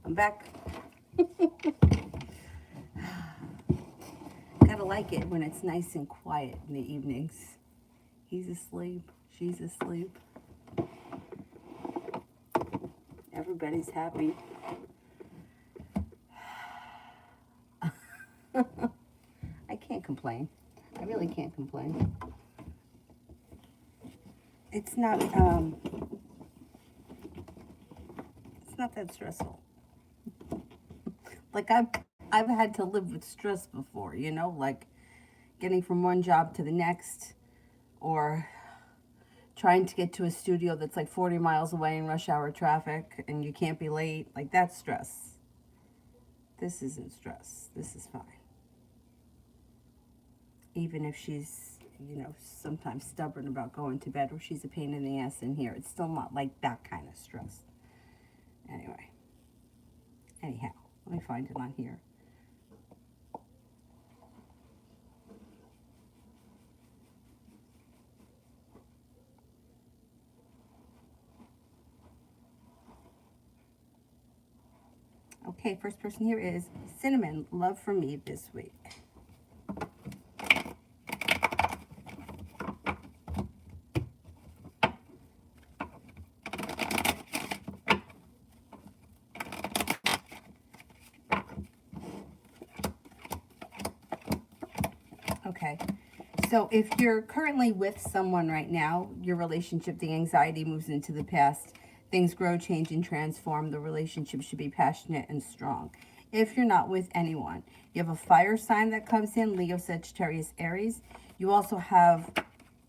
I'm back. Gotta like it when it's nice and quiet in the evenings. He's asleep. She's asleep. Everybody's happy. I can't complain. I really can't complain. It's not that stressful. Like I've had to live with stress before, you know, like getting from one job to the next, or trying to get to a studio that's like 40 miles away in rush hour traffic and you can't be late. Like, that's stress. This isn't stress. This is fine. Even if she's, you know, sometimes stubborn about going to bed, or she's a pain in the ass in here, it's still not like that kind of stress. Anyway. Anyhow, let me find it on here. Okay, first person here is Cinnamon. Love for me this week. Okay, so if you're currently with someone right now, your relationship, the anxiety moves into the past. Things grow, change, and transform. The relationship should be passionate and strong. If you're not with anyone, you have a fire sign that comes in, Leo, Sagittarius, Aries. You also have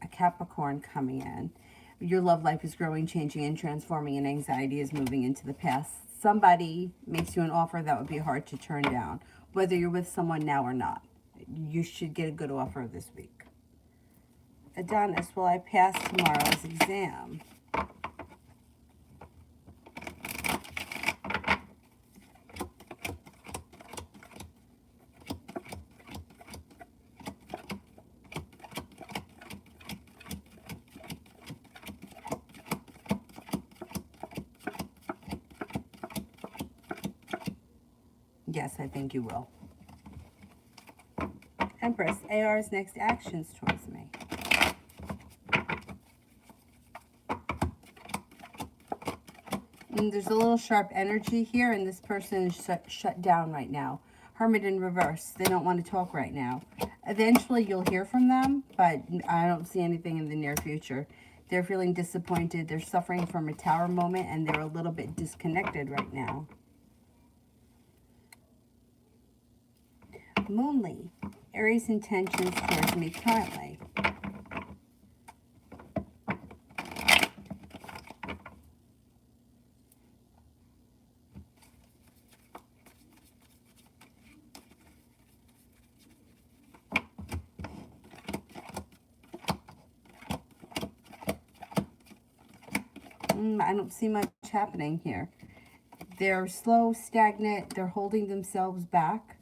a Capricorn coming in. Your love life is growing, changing, and transforming, and anxiety is moving into the past. Somebody makes you an offer that would be hard to turn down, whether you're with someone now or not. You should get a good offer this week. Adonis, will I pass tomorrow's exam? Yes, I think you will. Empress, AR's next actions towards me. And there's a little sharp energy here, and this person is shut down right now. Hermit in reverse. They don't want to talk right now. Eventually, you'll hear from them, but I don't see anything in the near future. They're feeling disappointed. They're suffering from a tower moment, and they're a little bit disconnected right now. Moonly, Aries intentions towards me currently. I don't see much happening here. They're slow, stagnant, they're holding themselves back,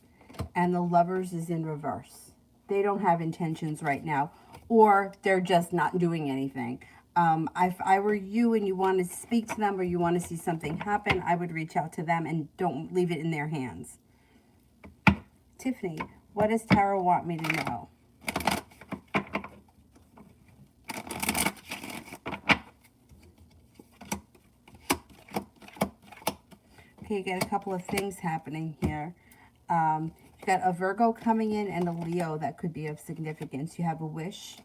and the Lovers is in reverse. They don't have intentions right now, or they're just not doing anything. If I were you and you want to speak to them or you want to see something happen, I would reach out to them and don't leave it in their hands. Tiffany, what does Tarot want me to know? Okay, you get a couple of things happening here. You've got a Virgo coming in and a Leo that could be of significance. You have a wish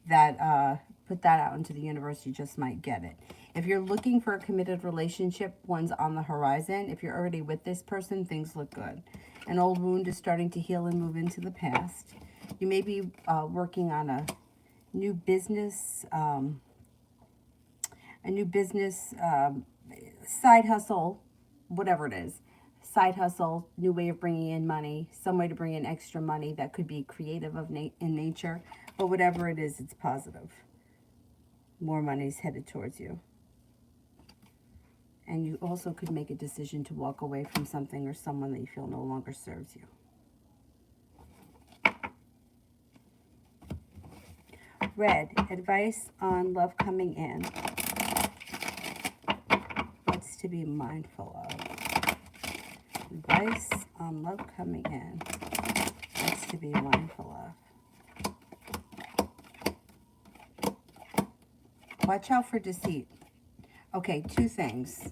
that, put that out into the universe, you just might get it. If you're looking for a committed relationship, one's on the horizon. If you're already with this person, things look good. An old wound is starting to heal and move into the past. You may be working on a new business, side hustle, whatever it is. Side hustle, new way of bringing in money, some way to bring in extra money that could be creative in nature. But whatever it is, it's positive. More money is headed towards you. And you also could make a decision to walk away from something or someone that you feel no longer serves you. Red, advice on love coming in. What's to be mindful of? advice on love coming in. What's to be mindful of? Watch out for deceit. Okay, two things.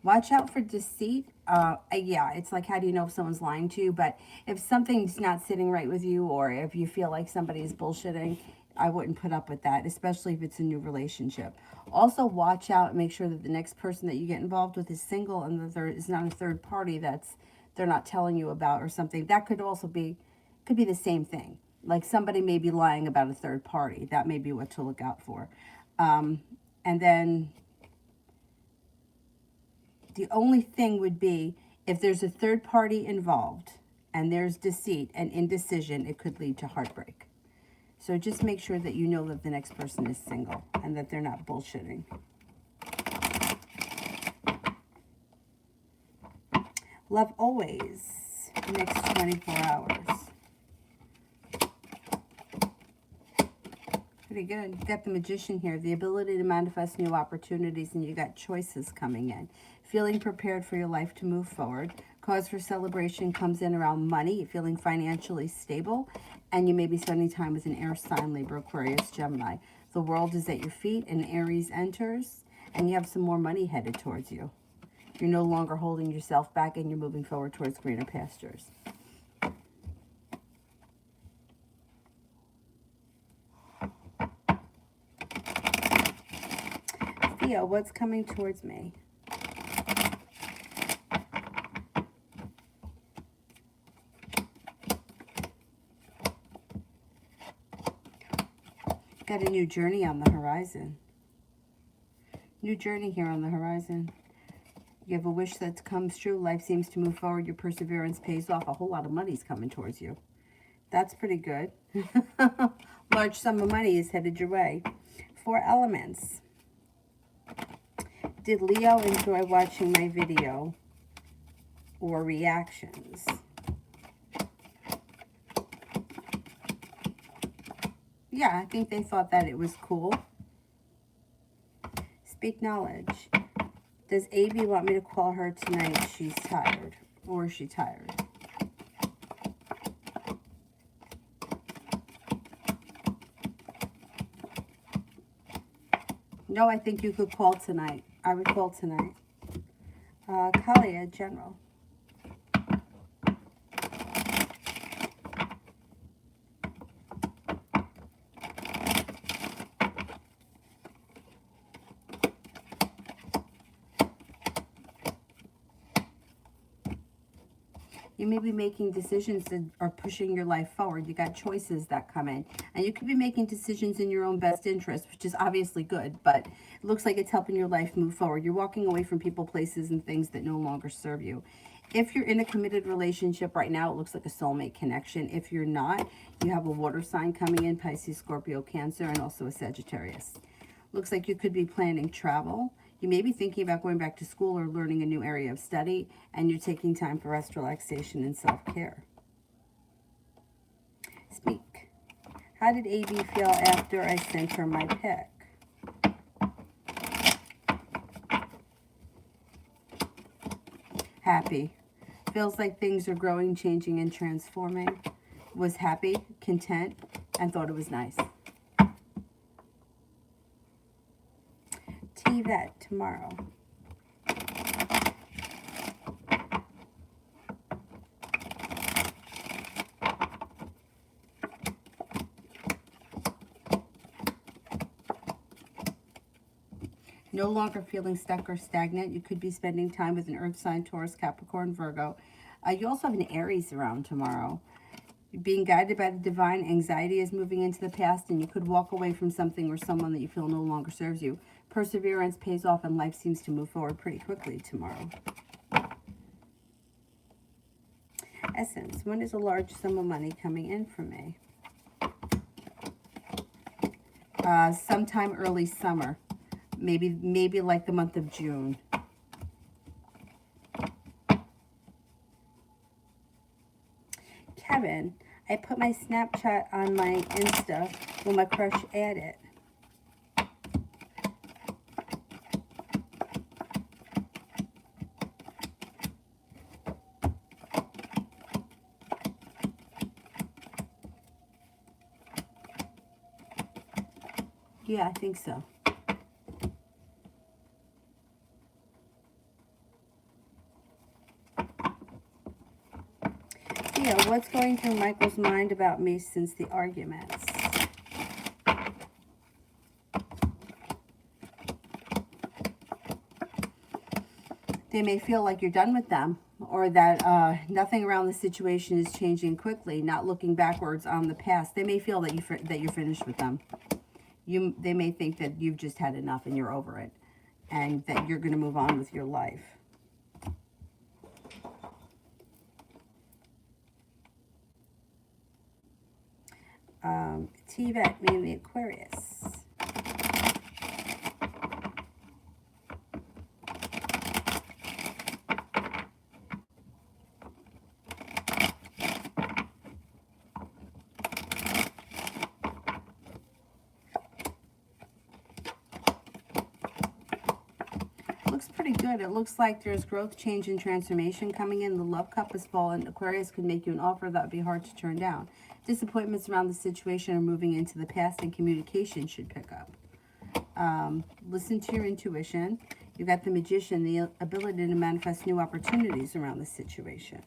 Watch out for deceit. Yeah, it's like, how do you know if someone's lying to you? But if something's not sitting right with you, or if you feel like somebody's bullshitting, I wouldn't put up with that, especially if it's a new relationship. Also, watch out and make sure that the next person that you get involved with is single, and that there is not a third party they're not telling you about or something. That could also be, could be the same thing. Like somebody may be lying about a third party. That may be what to look out for. And then the only thing would be if there's a third party involved and there's deceit and indecision, it could lead to heartbreak. So just make sure that you know that the next person is single and that they're not bullshitting. Love always, next 24 hours. Pretty good. You got the Magician here, the ability to manifest new opportunities, and you got choices coming in. Feeling prepared for your life to move forward. Cause for celebration comes in around money, feeling financially stable, and you may be spending time with an air sign, Libra, Aquarius, Gemini. The world is at your feet, and Aries enters, and you have some more money headed towards you. You're no longer holding yourself back, and you're moving forward towards greener pastures. Theo, what's coming towards me? Got a new journey on the horizon. New journey here on the horizon. You have a wish that comes true. Life seems to move forward. Your perseverance pays off. A whole lot of money's coming towards you. That's pretty good. Large sum of money is headed your way. 4 elements. Did Leo enjoy watching my video or reactions? Yeah, I think they thought that it was cool. Speak knowledge. Does AB want me to call her tonight? She's tired. Or is she tired? No, I think you could call tonight. I would call tonight. Kalia, General. You may be making decisions that are pushing your life forward. You got choices that come in. And you could be making decisions in your own best interest, which is obviously good, but it looks like it's helping your life move forward. You're walking away from people, places, and things that no longer serve you. If you're in a committed relationship right now, it looks like a soulmate connection. If you're not, you have a water sign coming in, Pisces, Scorpio, Cancer, and also a Sagittarius. Looks like you could be planning travel. You may be thinking about going back to school or learning a new area of study, and you're taking time for rest, relaxation, and self-care. Speak. How did AB feel after I sent her my pic? Happy. Feels like things are growing, changing, and transforming. Was happy, content, and thought it was nice. T-Vet tomorrow. No longer feeling stuck or stagnant. You could be spending time with an earth sign, Taurus, Capricorn, Virgo. You also have an Aries around tomorrow. You're being guided by the divine. Anxiety is moving into the past, and you could walk away from something or someone that you feel no longer serves you. Perseverance pays off, and life seems to move forward pretty quickly tomorrow. Essence. When is a large sum of money coming in for me? Sometime early summer. Maybe like the month of June. Kevin, I put my Snapchat on my Insta. Will my crush add it? Yeah, I think so. Yeah, what's going through Michael's mind about me since the arguments? They may feel like you're done with them, or that nothing around the situation is changing quickly, not looking backwards on the past. They may feel that you're finished with them. They may think that you've just had enough and you're over it, and that you're going to move on with your life. T-Vet, meaning the Aquarius. Looks pretty good. It looks like there's growth, change, and transformation coming in. The love cup is full, and Aquarius could make you an offer that would be hard to turn down. Disappointments around the situation are moving into the past, and communication should pick up. Listen to your intuition. You've got the Magician, the ability to manifest new opportunities around the situation.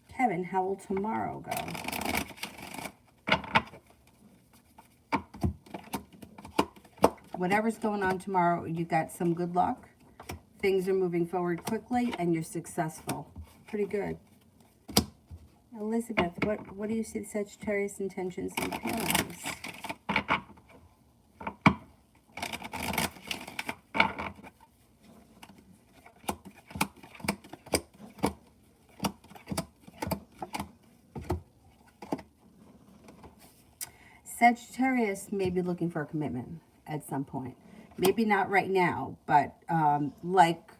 Kevin, how will tomorrow go? Whatever's going on tomorrow, you got some good luck. Things are moving forward quickly, and you're successful. Pretty good. Elizabeth, what do you see the Sagittarius intentions and feelings? Sagittarius may be looking for a commitment at some point. Maybe not right now, but like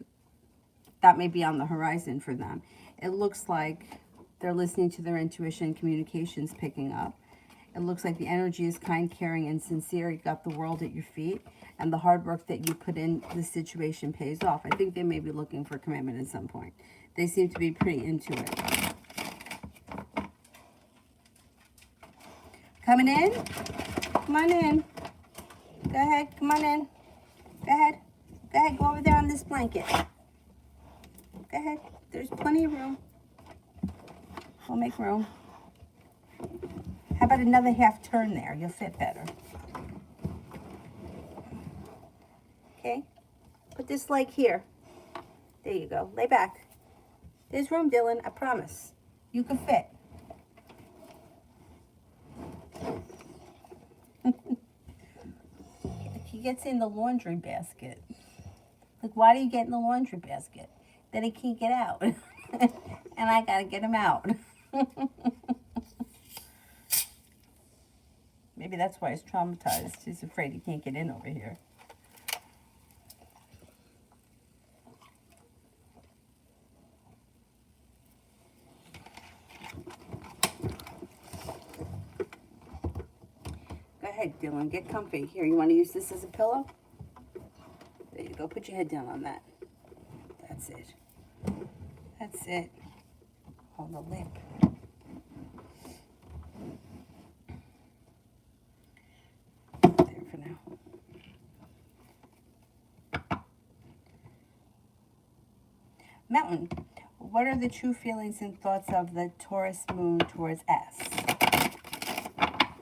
that may be on the horizon for them. It looks like they're listening to their intuition, communication's picking up. It looks like the energy is kind, caring, and sincere. You got the world at your feet, and the hard work that you put in the situation pays off. I think they may be looking for commitment at some point. They seem to be pretty into it. Coming in? Come on in. Go ahead, come on in. Go ahead. Go ahead, go over there on this blanket. Go ahead. There's plenty of room. We'll make room. How about another half turn there? You'll fit better. Okay. Put this leg here. There you go. Lay back. There's room, Dylan. I promise. You can fit. He gets in the laundry basket. Like, why do you get in the laundry basket? Then he can't get out. And I gotta get him out. Maybe that's why he's traumatized. He's afraid he can't get in over here. Go ahead, Dylan. Get comfy. Here, you want to use this as a pillow? There you go. Put your head down on that. That's it. That's it. Hold the lip. There for now. Mountain. What are the true feelings and thoughts of the Taurus moon towards S?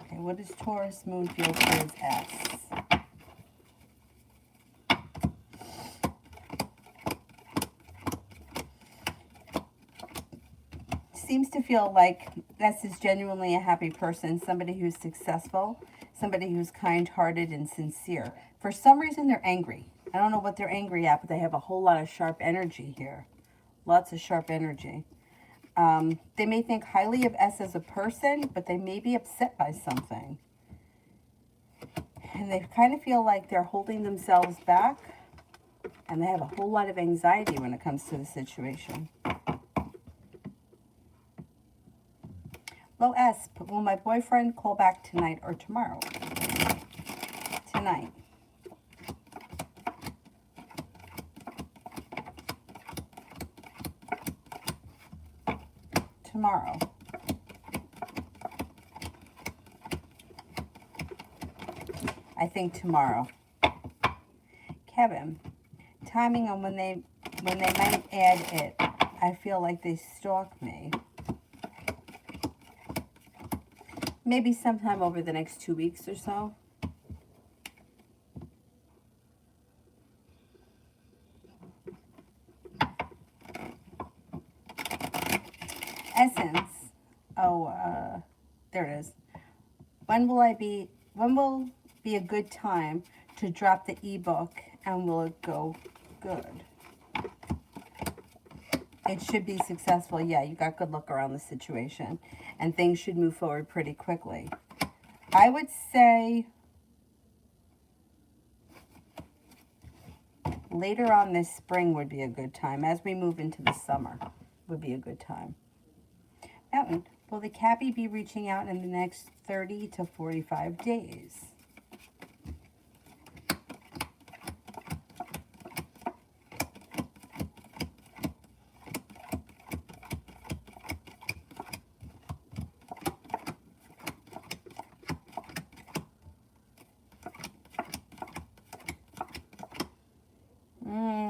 Okay, what does Taurus moon feel towards S? Seems to feel like S is genuinely a happy person, somebody who's successful, somebody who's kind-hearted and sincere. For some reason, they're angry. I don't know what they're angry at, but they have a whole lot of sharp energy here. Lots of sharp energy. They may think highly of S as a person, but they may be upset by something. And they kind of feel like they're holding themselves back, and they have a whole lot of anxiety when it comes to the situation. Low S, will my boyfriend call back tonight or tomorrow? Tonight. Tomorrow. I think tomorrow. Kevin, timing on when they might add it. I feel like they stalk me. Maybe sometime over the next 2 weeks or so. Essence. Oh, there it is. When will be a good time to drop the ebook, and will it go good? It should be successful. Yeah, you got good luck around the situation, and things should move forward pretty quickly. I would say later on this spring would be a good time. As we move into the summer would be a good time. Mountain, will the cabbie be reaching out in the next 30 to 45 days?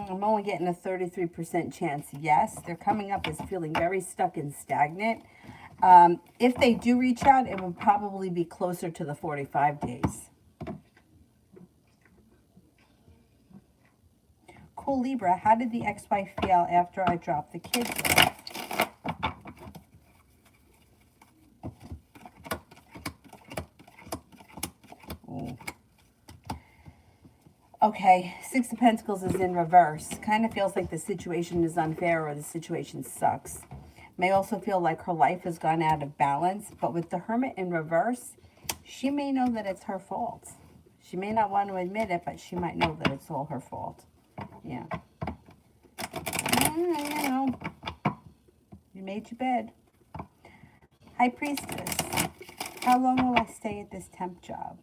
I'm only getting a 33% chance. Yes, they're coming up as feeling very stuck and stagnant. If they do reach out, it would probably be closer to the 45 days. Cool Libra, how did the ex-wife feel after I dropped the kids off? Ooh. Okay, Six of Pentacles is in reverse. Kind of feels like the situation is unfair or the situation sucks. May also feel like her life has gone out of balance, but with the Hermit in reverse, she may know that it's her fault. She may not want to admit it, but she might know that it's all her fault. Yeah. You know, you made your bed. High Priestess, how long will I stay at this temp job?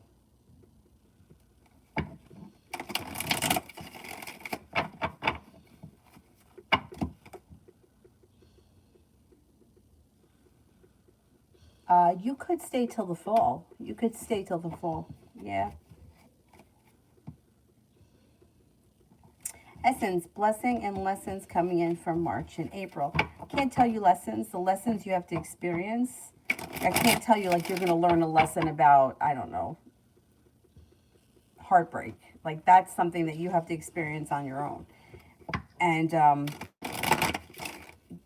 You could stay till the fall. You could stay till the fall. Yeah. Essence, blessing and lessons coming in from March and April. Can't tell you lessons. The lessons you have to experience. I can't tell you like you're going to learn a lesson about, I don't know, heartbreak. Like that's something that you have to experience on your own. And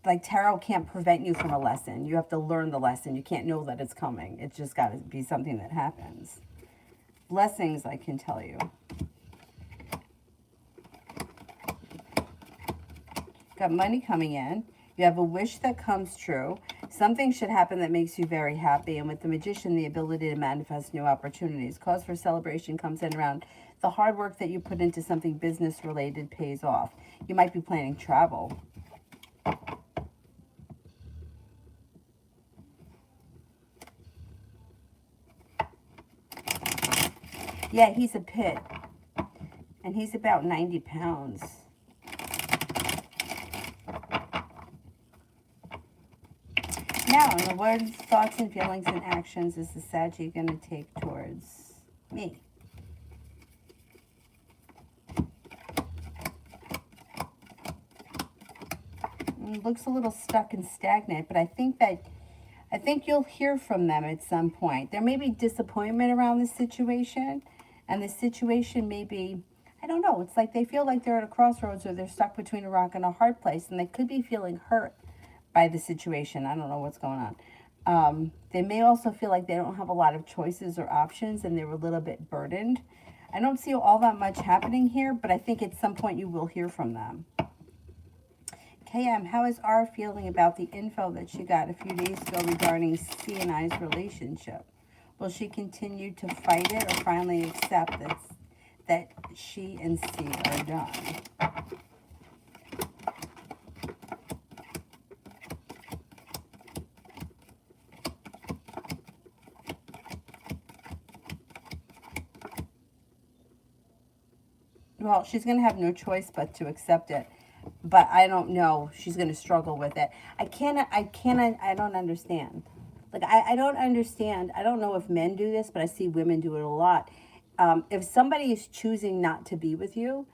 like tarot can't prevent you from a lesson. You have to learn the lesson. You can't know that it's coming. It's just got to be something that happens. Blessings, I can tell you. Got money coming in. You have a wish that comes true. Something should happen that makes you very happy. And with the Magician, the ability to manifest new opportunities. Cause for celebration comes in around the hard work that you put into something business related pays off. You might be planning travel. Yeah, he's a pit. And he's about 90 pounds. Now, in the words, thoughts, and feelings and actions is the Saggy going to take towards me? It looks a little stuck and stagnant, but I think you'll hear from them at some point. There may be disappointment around the situation, and the situation may be, I don't know, it's like they feel like they're at a crossroads or they're stuck between a rock and a hard place, and they could be feeling hurt by the situation. I don't know what's going on. They may also feel like they don't have a lot of choices or options, and they're a little bit burdened. I don't see all that much happening here, but I think at some point you will hear from them. KM, how is R feeling about the info that she got a few days ago regarding C and I's relationship? Will she continue to fight it or finally accept that she and C are done? Well, she's going to have no choice but to accept it. But I don't know. She's going to struggle with it. I don't understand. Like, I don't understand. I don't know if men do this, but I see women do it a lot. If somebody is choosing not to be with you,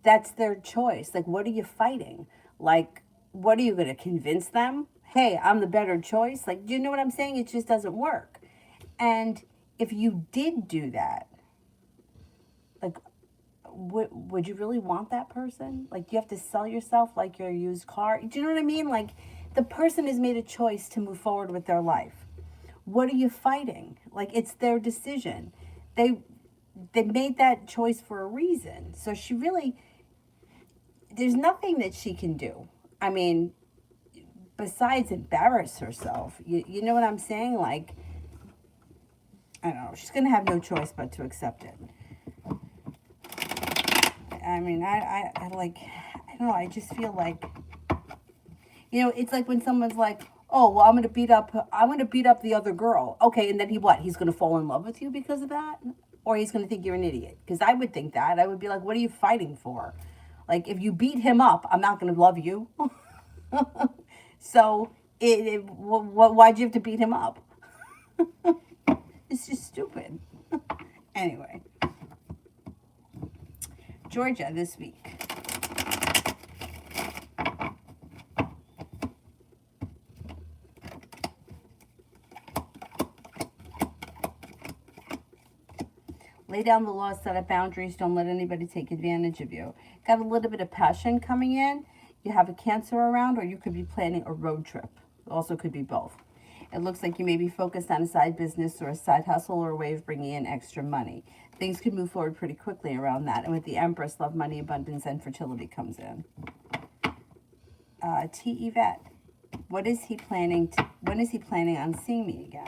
that's their choice. Like, what are you fighting? Like, what are you going to convince them? Hey, I'm the better choice. Like, do you know what I'm saying? It just doesn't work. And if you did do that, like, would you really want that person? Like, do you have to sell yourself like you're a used car? Do you know what I mean? Like, the person has made a choice to move forward with their life. What are you fighting? Like, it's their decision. They made that choice for a reason. So she really, there's nothing that she can do. I mean, besides embarrass herself. You know what I'm saying? Like, I don't know. She's going to have no choice but to accept it. I mean, I like, I don't know. I just feel like, you know, it's like when someone's like, oh, well, I'm going to beat up the other girl. Okay. And then he's going to fall in love with you because of that? Or he's going to think you're an idiot? Because I would think that. I would be like, what are you fighting for? Like, if you beat him up, I'm not going to love you. So, why'd you have to beat him up? It's just stupid. Anyway. Georgia this week. Lay down the law, set up boundaries. Don't let anybody take advantage of you. Got a little bit of passion coming in. You have a Cancer around, or you could be planning a road trip. Also could be both. It looks like you may be focused on a side business or a side hustle or a way of bringing in extra money. Things could move forward pretty quickly around that. And with the Empress, love, money, abundance, and fertility comes in. T. Yvette, when is he planning on seeing me again?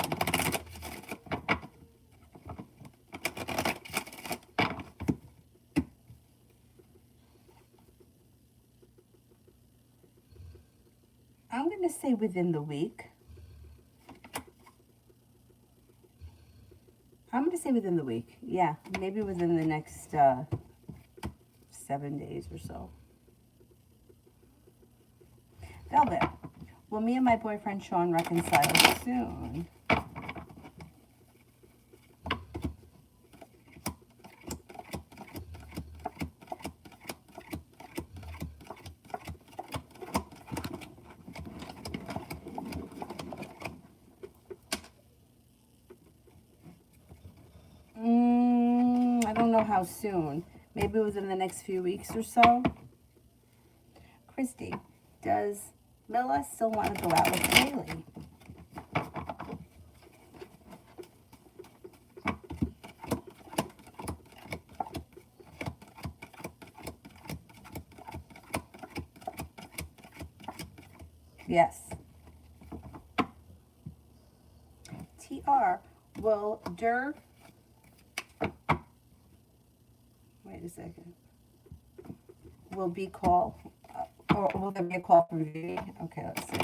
I'm going to say within the week. I'm going to say within the week. Yeah, maybe within the next 7 days or so. Velvet, will me and my boyfriend Sean reconcile soon? I don't know how soon. Maybe within the next few weeks or so. Christy, does Mila still want to go out with Haley? Yes. TR, will wait a second. Will be call, or will there be a call from V? Okay, let's see.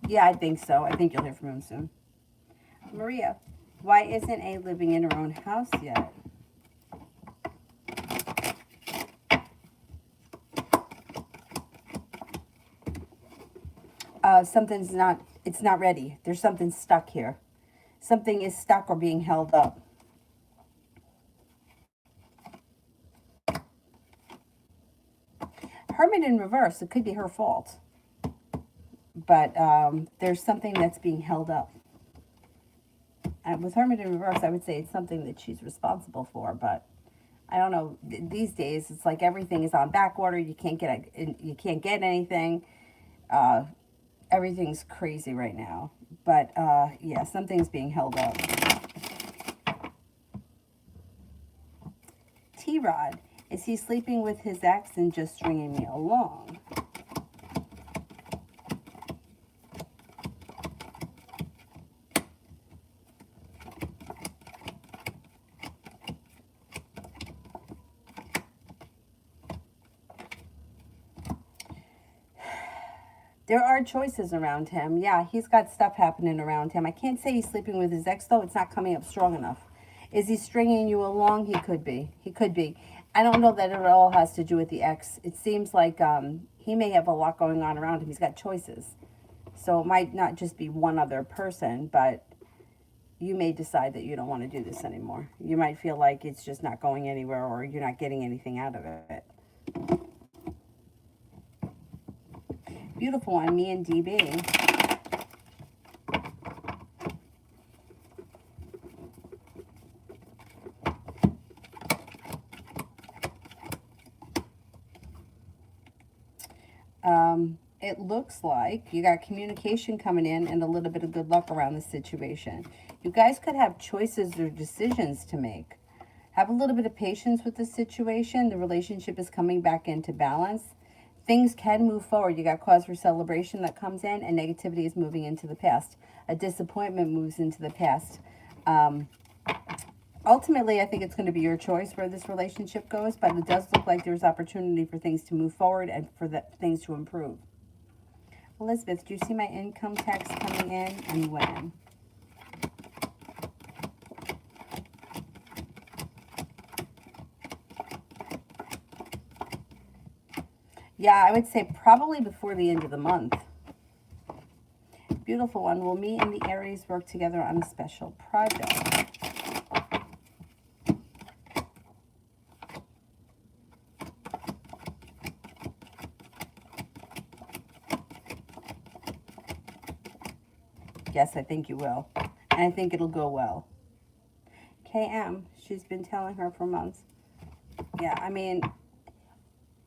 Yeah, I think so. I think you'll hear from him soon. Maria, why isn't A living in her own house yet? It's not ready. There's something stuck here. Something is stuck or being held up. Hermit in reverse, it could be her fault. But there's something that's being held up. And with Hermit in reverse, I would say it's something that she's responsible for, but I don't know. These days, it's like everything is on back order. You can't get anything. Everything's crazy right now. But yeah, something's being held up. T-Rod, is he sleeping with his ex and just stringing me along? There are choices around him. Yeah, he's got stuff happening around him. I can't say he's sleeping with his ex, though. It's not coming up strong enough. Is he stringing you along? He could be. He could be. I don't know that it all has to do with the ex. It seems like he may have a lot going on around him. He's got choices. So it might not just be one other person, but you may decide that you don't want to do this anymore. You might feel like it's just not going anywhere, or you're not getting anything out of it. Beautiful one, me and DB. It looks like you got communication coming in and a little bit of good luck around the situation. You guys could have choices or decisions to make. Have a little bit of patience with the situation. The relationship is coming back into balance. Things can move forward. You got cause for celebration that comes in, and negativity is moving into the past. A disappointment moves into the past. Ultimately, I think it's going to be your choice where this relationship goes, but it does look like there's opportunity for things to move forward and for things to improve. Elizabeth, do you see my income tax coming in, and when? Yeah, I would say probably before the end of the month. Beautiful one. Will me and the Aries work together on a special project? Yes, I think you will. And I think it'll go well. KM, she's been telling her for months. Yeah, I mean,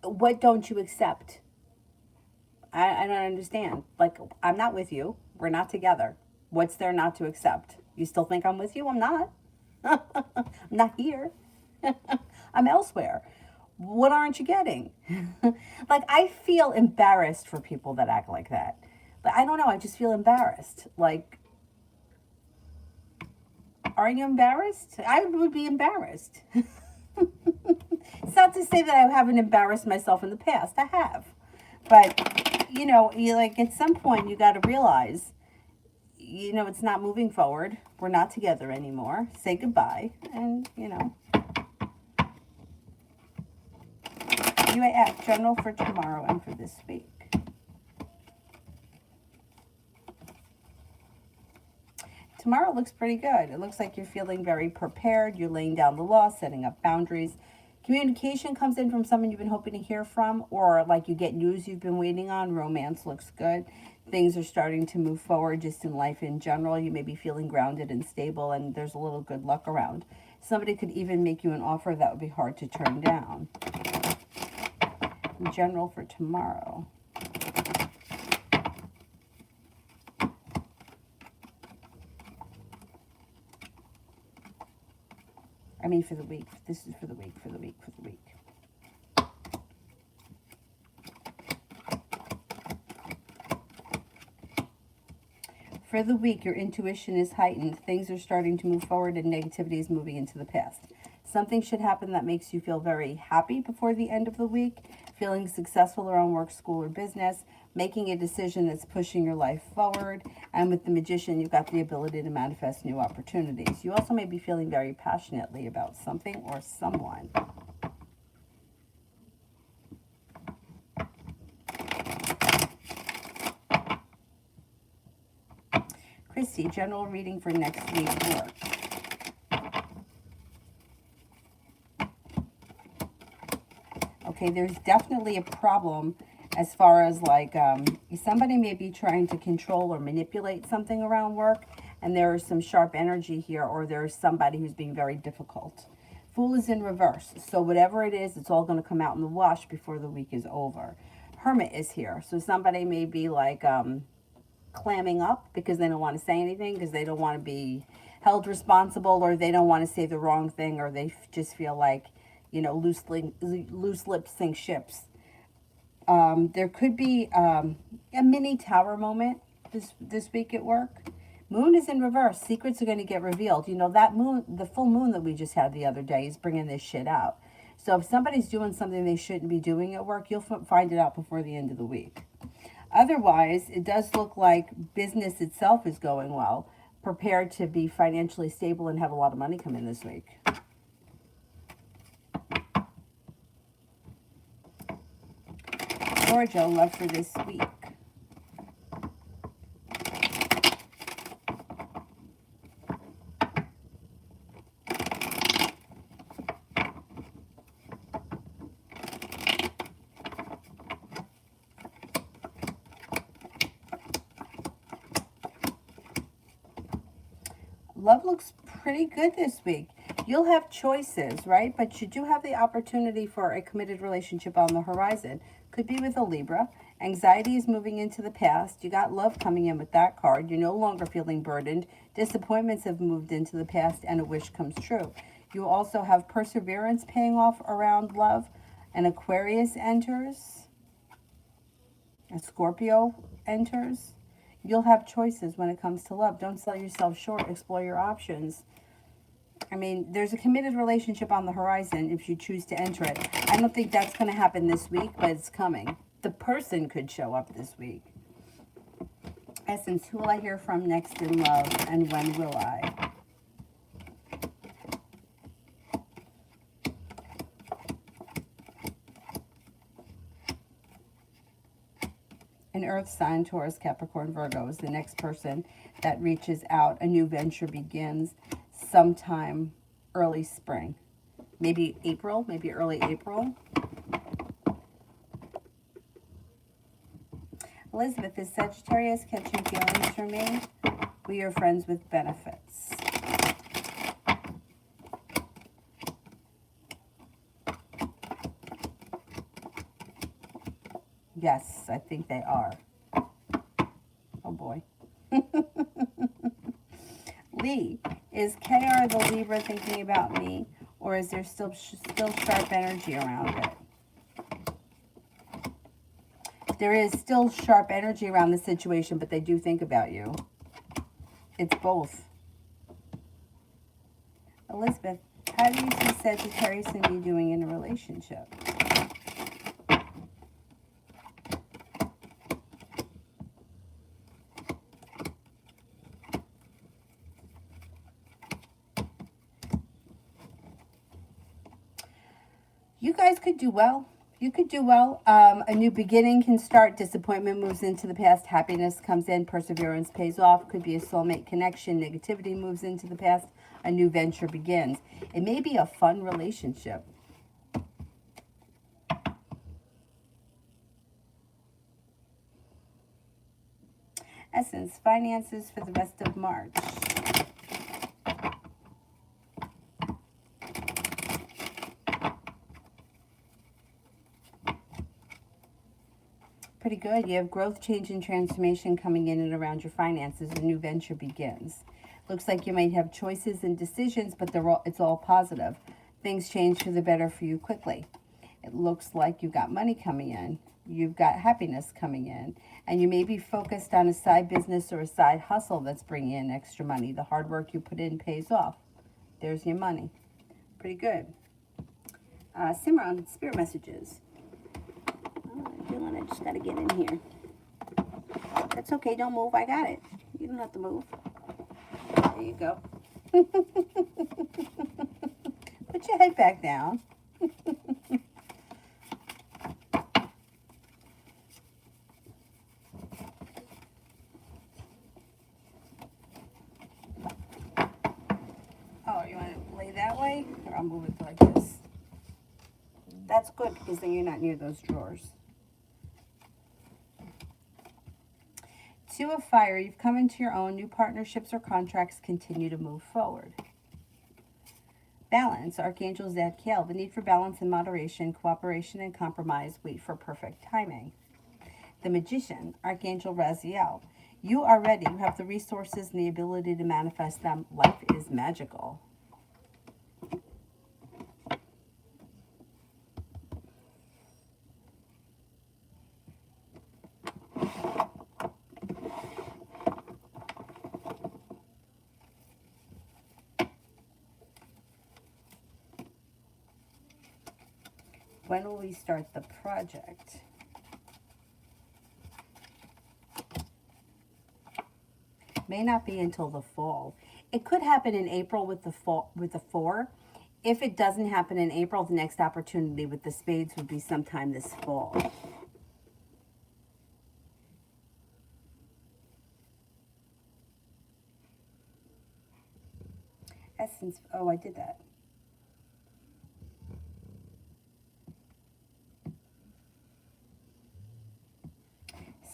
what don't you accept? I don't understand. Like, I'm not with you. We're not together. What's there not to accept? You still think I'm with you? I'm not. I'm not here. I'm elsewhere. What aren't you getting? Like, I feel embarrassed for people that act like that. But I don't know. I just feel embarrassed. Like, are you embarrassed? I would be embarrassed. It's not to say that I haven't embarrassed myself in the past. I have. But, you know, like at some point you got to realize, you know, it's not moving forward. We're not together anymore. Say goodbye. And, you know. UAF, general for tomorrow and for this week. Tomorrow looks pretty good. It looks like you're feeling very prepared. You're laying down the law, setting up boundaries. Communication comes in from someone you've been hoping to hear from, or like you get news you've been waiting on. Romance looks good. Things are starting to move forward just in life in general. You may be feeling grounded and stable, and there's a little good luck around. Somebody could even make you an offer that would be hard to turn down. In general for tomorrow. I mean, for the week. This is for the week, for the week, for the week. For the week, your intuition is heightened. Things are starting to move forward and negativity is moving into the past. Something should happen that makes you feel very happy before the end of the week. Feeling successful around work, school, or business. Making a decision that's pushing your life forward. And with the Magician, you've got the ability to manifest new opportunities. You also may be feeling very passionately about something or someone. Christy, general reading for next week work. Okay, there's definitely a problem as far as like somebody may be trying to control or manipulate something around work, and there is some sharp energy here, or there's somebody who's being very difficult. Fool is in reverse, so whatever it is, it's all going to come out in the wash before the week is over. Hermit is here, so somebody may be like clamming up because they don't want to say anything, because they don't want to be held responsible, or they don't want to say the wrong thing, or they just feel like, you know, loose lips sink ships. There could be a mini tower moment this week at work. Moon is in reverse. Secrets are going to get revealed. You know, that moon, the full moon that we just had the other day, is bringing this shit out. So if somebody's doing something they shouldn't be doing at work, you'll find it out before the end of the week. Otherwise, it does look like business itself is going well. Prepared to be financially stable and have a lot of money come in this week. Scorpio, love for this week. Love looks pretty good this week. You'll have choices, right? But you do have the opportunity for a committed relationship on the horizon. Could be with a Libra. Anxiety is moving into the past. You got love coming in with that card. You're no longer feeling burdened. Disappointments have moved into the past and a wish comes true. You also have perseverance paying off around love. An Aquarius enters. A Scorpio enters. You'll have choices when it comes to love. Don't sell yourself short. Explore your options. I mean, there's a committed relationship on the horizon if you choose to enter it. I don't think that's going to happen this week, but it's coming. The person could show up this week. Essence, who will I hear from next in love, and when will I? An earth sign, Taurus, Capricorn, Virgo is the next person that reaches out. A new venture begins sometime early spring. Maybe April, maybe early April. Elizabeth, is Sagittarius catching feelings for me? We are friends with benefits. Yes, I think they are. Oh boy. Lee, is KR the Libra thinking about me, or is there still sharp energy around it? There is still sharp energy around the situation, but they do think about you. It's both. Elizabeth, how do you see Sagittarius and me doing in a relationship? You guys could do well. You could do well. A new beginning can start. Disappointment moves into the past. Happiness comes in. Perseverance pays off. Could be a soulmate connection. Negativity moves into the past. A new venture begins. It may be a fun relationship. Essence, finances for the rest of March. Pretty good. You have growth, change, and transformation coming in and around your finances. A new venture begins. Looks like you might have choices and decisions, but it's all positive. Things change for the better for you quickly. It looks like you've got money coming in. You've got happiness coming in. And you may be focused on a side business or a side hustle that's bringing in extra money. The hard work you put in pays off. There's your money. Pretty good. Simran, spirit messages. Dylan, I just got to get in here. That's okay. Don't move. I got it. You don't have to move. There you go. Put your head back down. Oh, you want to lay that way? Or I'll move it like this. That's good because then you're not near those drawers. Two of fire, you've come into your own. New partnerships or contracts continue to move forward. Balance, Archangel Zadkiel. The need for balance and moderation, cooperation and compromise. Wait for perfect timing. The Magician, Archangel Raziel. You are ready. You have the resources and the ability to manifest them. Life is magical. When will we start the project? May not be until the fall. It could happen in April with the fall, with the 4. If it doesn't happen in April, the next opportunity with the spades would be sometime this fall. since, oh, I did that.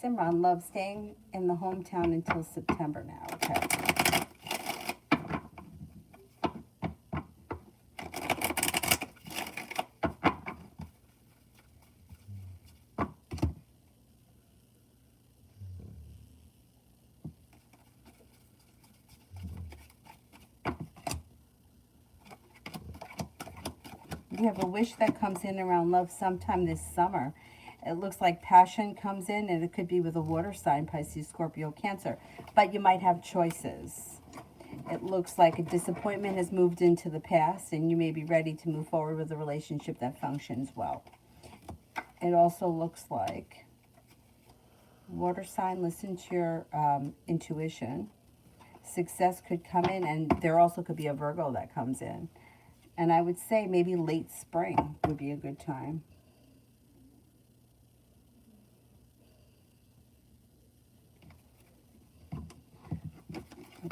Simran, love, staying in the hometown until September now. Okay. You have a wish that comes in around love sometime this summer. It looks like passion comes in, and it could be with a water sign, Pisces, Scorpio, Cancer. But you might have choices. It looks like a disappointment has moved into the past, and you may be ready to move forward with a relationship that functions well. It also looks like water sign, listen to your intuition. Success could come in, and there also could be a Virgo that comes in. And I would say maybe late spring would be a good time.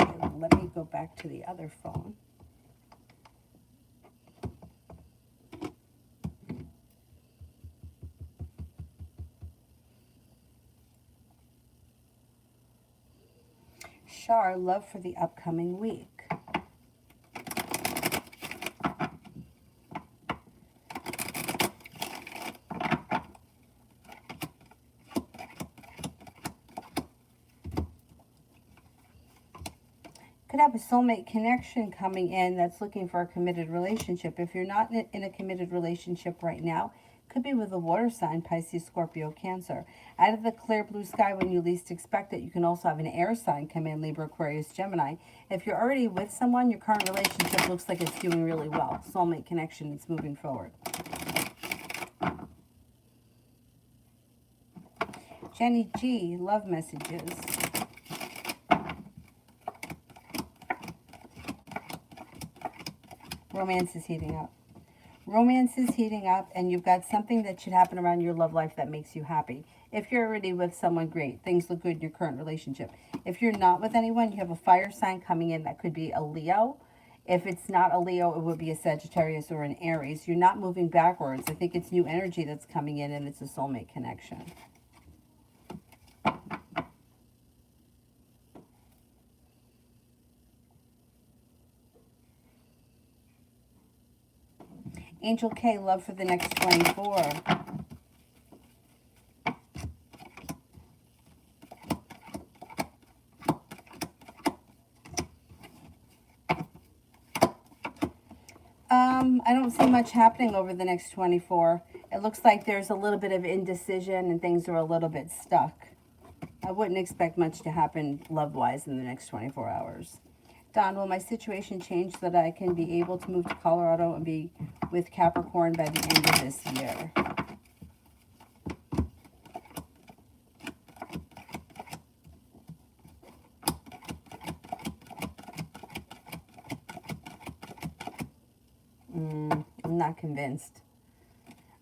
Okay, let me go back to the other phone. Shar, love for the upcoming week. Could have a soulmate connection coming in that's looking for a committed relationship. If you're not in a committed relationship right now, could be with a water sign, Pisces, Scorpio, Cancer. Out of the clear blue sky when you least expect it, you can also have an air sign come in, Libra, Aquarius, Gemini. If you're already with someone, your current relationship looks like it's doing really well. Soulmate connection, it's moving forward. Jenny G, love messages. Romance is heating up. Romance is heating up, and you've got something that should happen around your love life that makes you happy. If you're already with someone, great. Things look good in your current relationship. If you're not with anyone, you have a fire sign coming in. That could be a Leo. If it's not a Leo, it would be a Sagittarius or an Aries. You're not moving backwards. I think it's new energy that's coming in, and it's a soulmate connection. Angel K, love for the next 24. I don't see much happening over the next 24. It looks like there's a little bit of indecision and things are a little bit stuck. I wouldn't expect much to happen love-wise in the next 24 hours. Don, will my situation change so that I can be able to move to Colorado and be with Capricorn by the end of this year? I'm not convinced.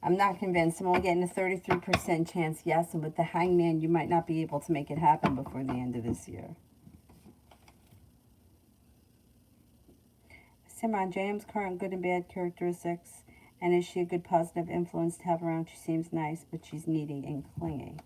I'm not convinced. I'm only getting a 33% chance yes, and with the Hangman, you might not be able to make it happen before the end of this year. Simran, JM's current good and bad characteristics, and is she a good positive influence to have around? She seems nice, but she's needy and clingy.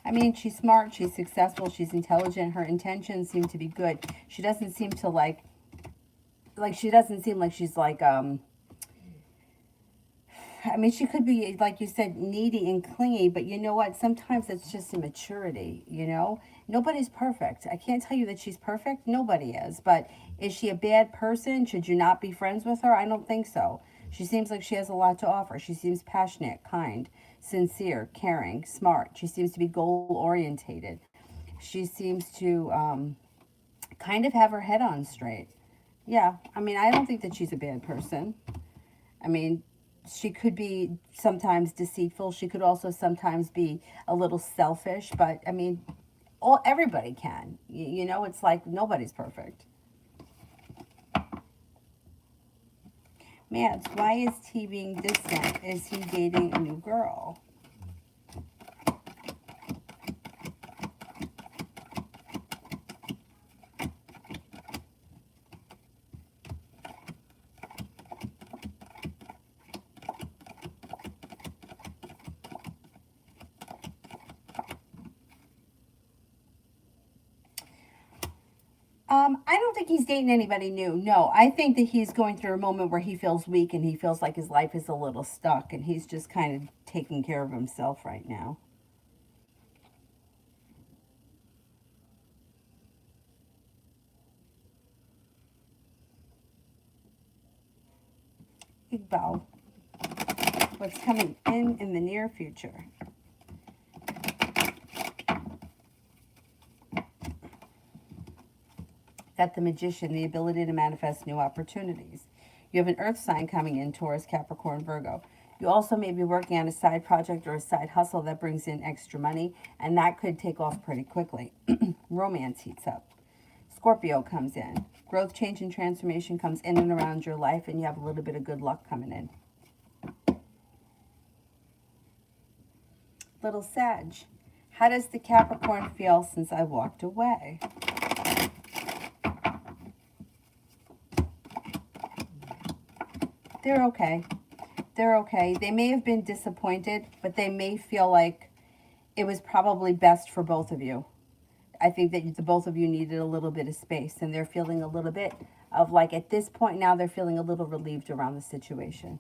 I mean, she's smart, she's successful, she's intelligent, her intentions seem to be good. She doesn't seem to she doesn't seem like she's like, I mean, she could be, like you said, needy and clingy, but you know what? Sometimes it's just immaturity, you know? Nobody's perfect. I can't tell you that she's perfect. Nobody is. But is she a bad person? Should you not be friends with her? I don't think so. She seems like she has a lot to offer. She seems passionate, kind, sincere, caring, smart. She seems to be goal-orientated. She seems to kind of have her head on straight. Yeah, I mean, I don't think that she's a bad person. I mean, she could be sometimes deceitful. She could also sometimes be a little selfish. But, I mean, everybody can. You know, it's like nobody's perfect. Mads, why is he being distant? Is he dating a new girl? I don't think he's dating anybody new. No, I think that he's going through a moment where he feels weak and he feels like his life is a little stuck and he's just kind of taking care of himself right now. Iqbal, what's coming in the near future? Got the Magician, the ability to manifest new opportunities. You have an earth sign coming in, Taurus, Capricorn, Virgo. You also may be working on a side project or a side hustle that brings in extra money, and that could take off pretty quickly. Romance heats up. Scorpio comes in. Growth, change, and transformation comes in and around your life, and you have a little bit of good luck coming in. Little Sag, how does the Capricorn feel since I walked away? They're okay. They're okay. They may have been disappointed, but they may feel like it was probably best for both of you. I think that the both of you needed a little bit of space, and they're feeling a little bit of like, at this point now, they're feeling a little relieved around the situation.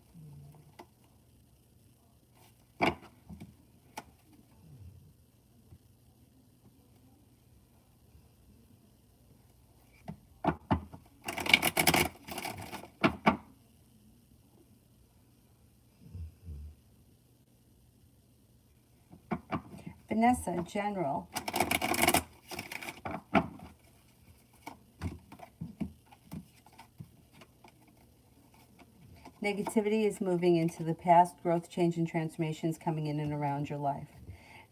Vanessa, General. Negativity is moving into the past. Growth, change, and transformations coming in and around your life.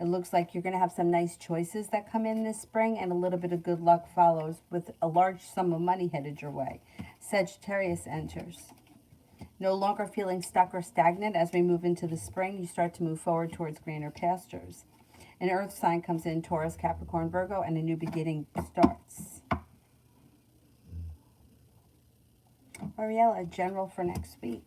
It looks like you're going to have some nice choices that come in this spring, and a little bit of good luck follows with a large sum of money headed your way. Sagittarius enters. No longer feeling stuck or stagnant as we move into the spring, you start to move forward towards greener pastures. An earth sign comes in, Taurus, Capricorn, Virgo, and a new beginning starts. Ariella, General for next week.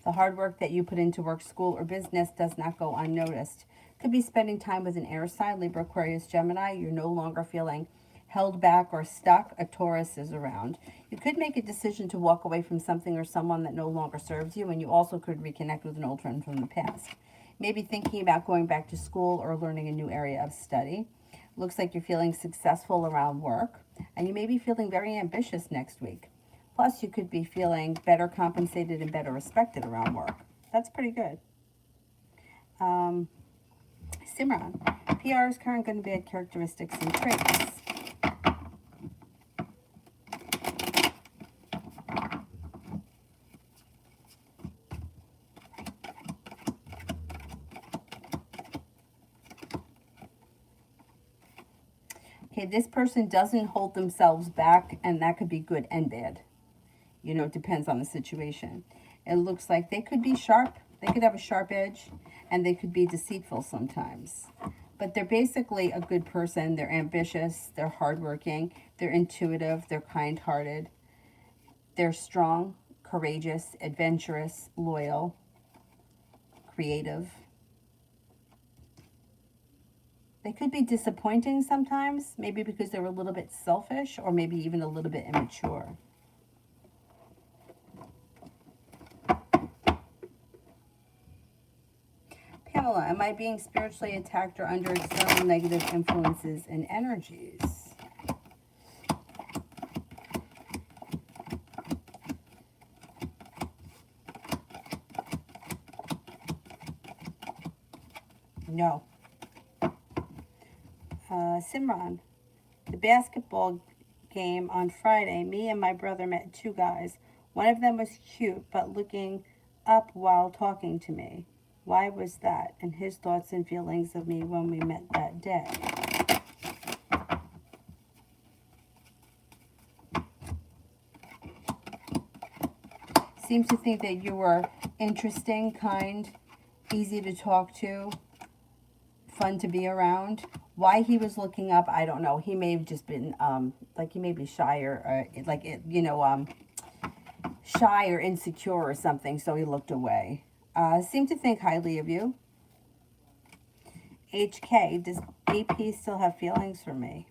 The hard work that you put into work, school, or business does not go unnoticed. Could be spending time with an air sign, Libra, Aquarius, Gemini. You're no longer feeling held back or stuck. A Taurus is around. You could make a decision to walk away from something or someone that no longer serves you, and you also could reconnect with an old friend from the past. Maybe thinking about going back to school or learning a new area of study. Looks like you're feeling successful around work, and you may be feeling very ambitious next week. Plus, you could be feeling better compensated and better respected around work. That's pretty good. Simran, PR's current good and bad characteristics and traits. Okay, this person doesn't hold themselves back, and that could be good and bad. You know, it depends on the situation. It looks like they could be sharp. They could have a sharp edge, and they could be deceitful sometimes. But they're basically a good person. They're ambitious. They're hardworking. They're intuitive. They're kind-hearted. They're strong, courageous, adventurous, loyal, creative. They could be disappointing sometimes, maybe because they're a little bit selfish or maybe even a little bit immature. Pamela, am I being spiritually attacked or under external negative influences and energies? No. Simran, the basketball game on Friday, me and my brother met two guys. One of them was cute, but looking up while talking to me. Why was that? And his thoughts and feelings of me when we met that day. Seems to think that you were interesting, kind, easy to talk to, fun to be around. Why he was looking up, I don't know. He may have just been, like he may be shy or shy or insecure or something, so he looked away. Seemed to think highly of you. HK, does AP still have feelings for me?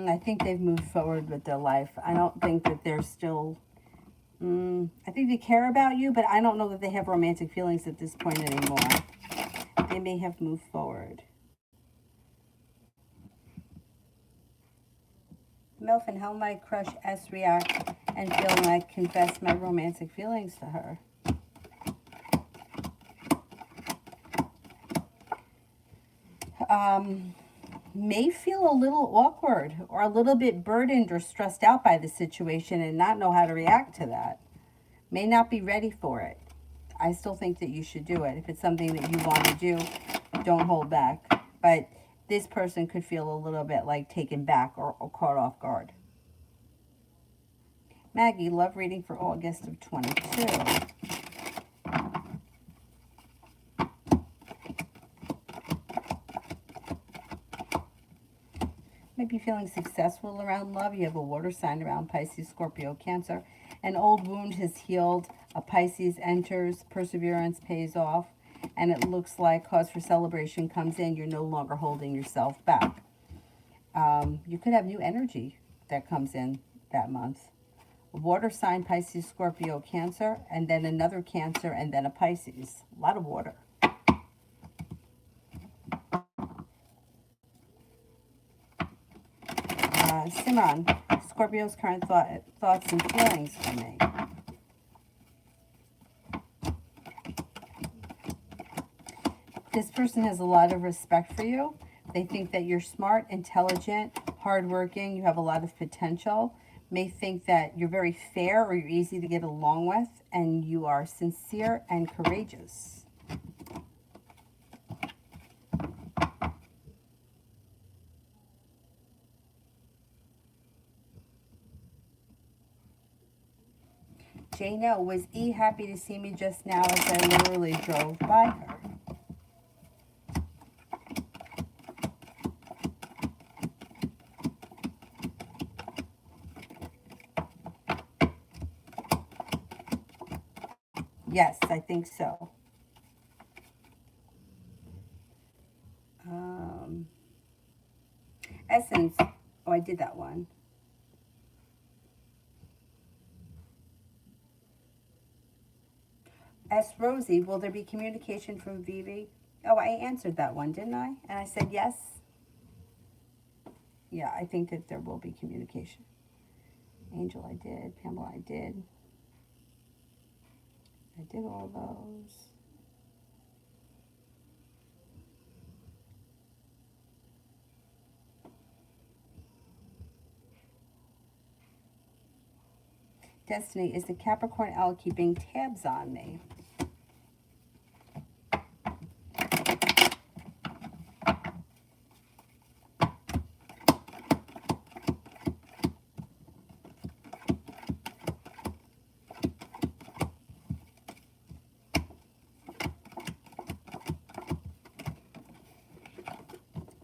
I think they've moved forward with their life. I don't think that they're still... I think they care about you, but I don't know that they have romantic feelings at this point anymore. They may have moved forward. Melvin, how might crush S react and feel when I confess my romantic feelings to her? May feel a little awkward or a little bit burdened or stressed out by the situation and not know how to react to that. May not be ready for it. I still think that you should do it. If it's something that you want to do, don't hold back. But this person could feel a little bit like taken back or caught off guard. Maggie, love reading for August of 22. Might be feeling successful around love. You have a water sign around Pisces, Scorpio, Cancer. An old wound has healed. A Pisces enters. Perseverance pays off. And it looks like cause for celebration comes in. You're no longer holding yourself back. You could have new energy that comes in that month. A water sign, Pisces, Scorpio, Cancer. And then another Cancer and then a Pisces. A lot of water. Simran, Scorpio's current thoughts and feelings for me. This person has a lot of respect for you. They think that you're smart, intelligent, hardworking. You have a lot of potential. May think that you're very fair or you're easy to get along with. And you are sincere and courageous. Jane, was E happy to see me just now as I literally drove by her? Yes, I think so. Essence. Oh, I did that one. S. Rosie, will there be communication from Vivi? Oh, I answered that one, didn't I? And I said yes. Yeah, I think that there will be communication. Angel, I did. Pamela, I did. I did all those. Destiny, is the Capricorn L keeping tabs on me?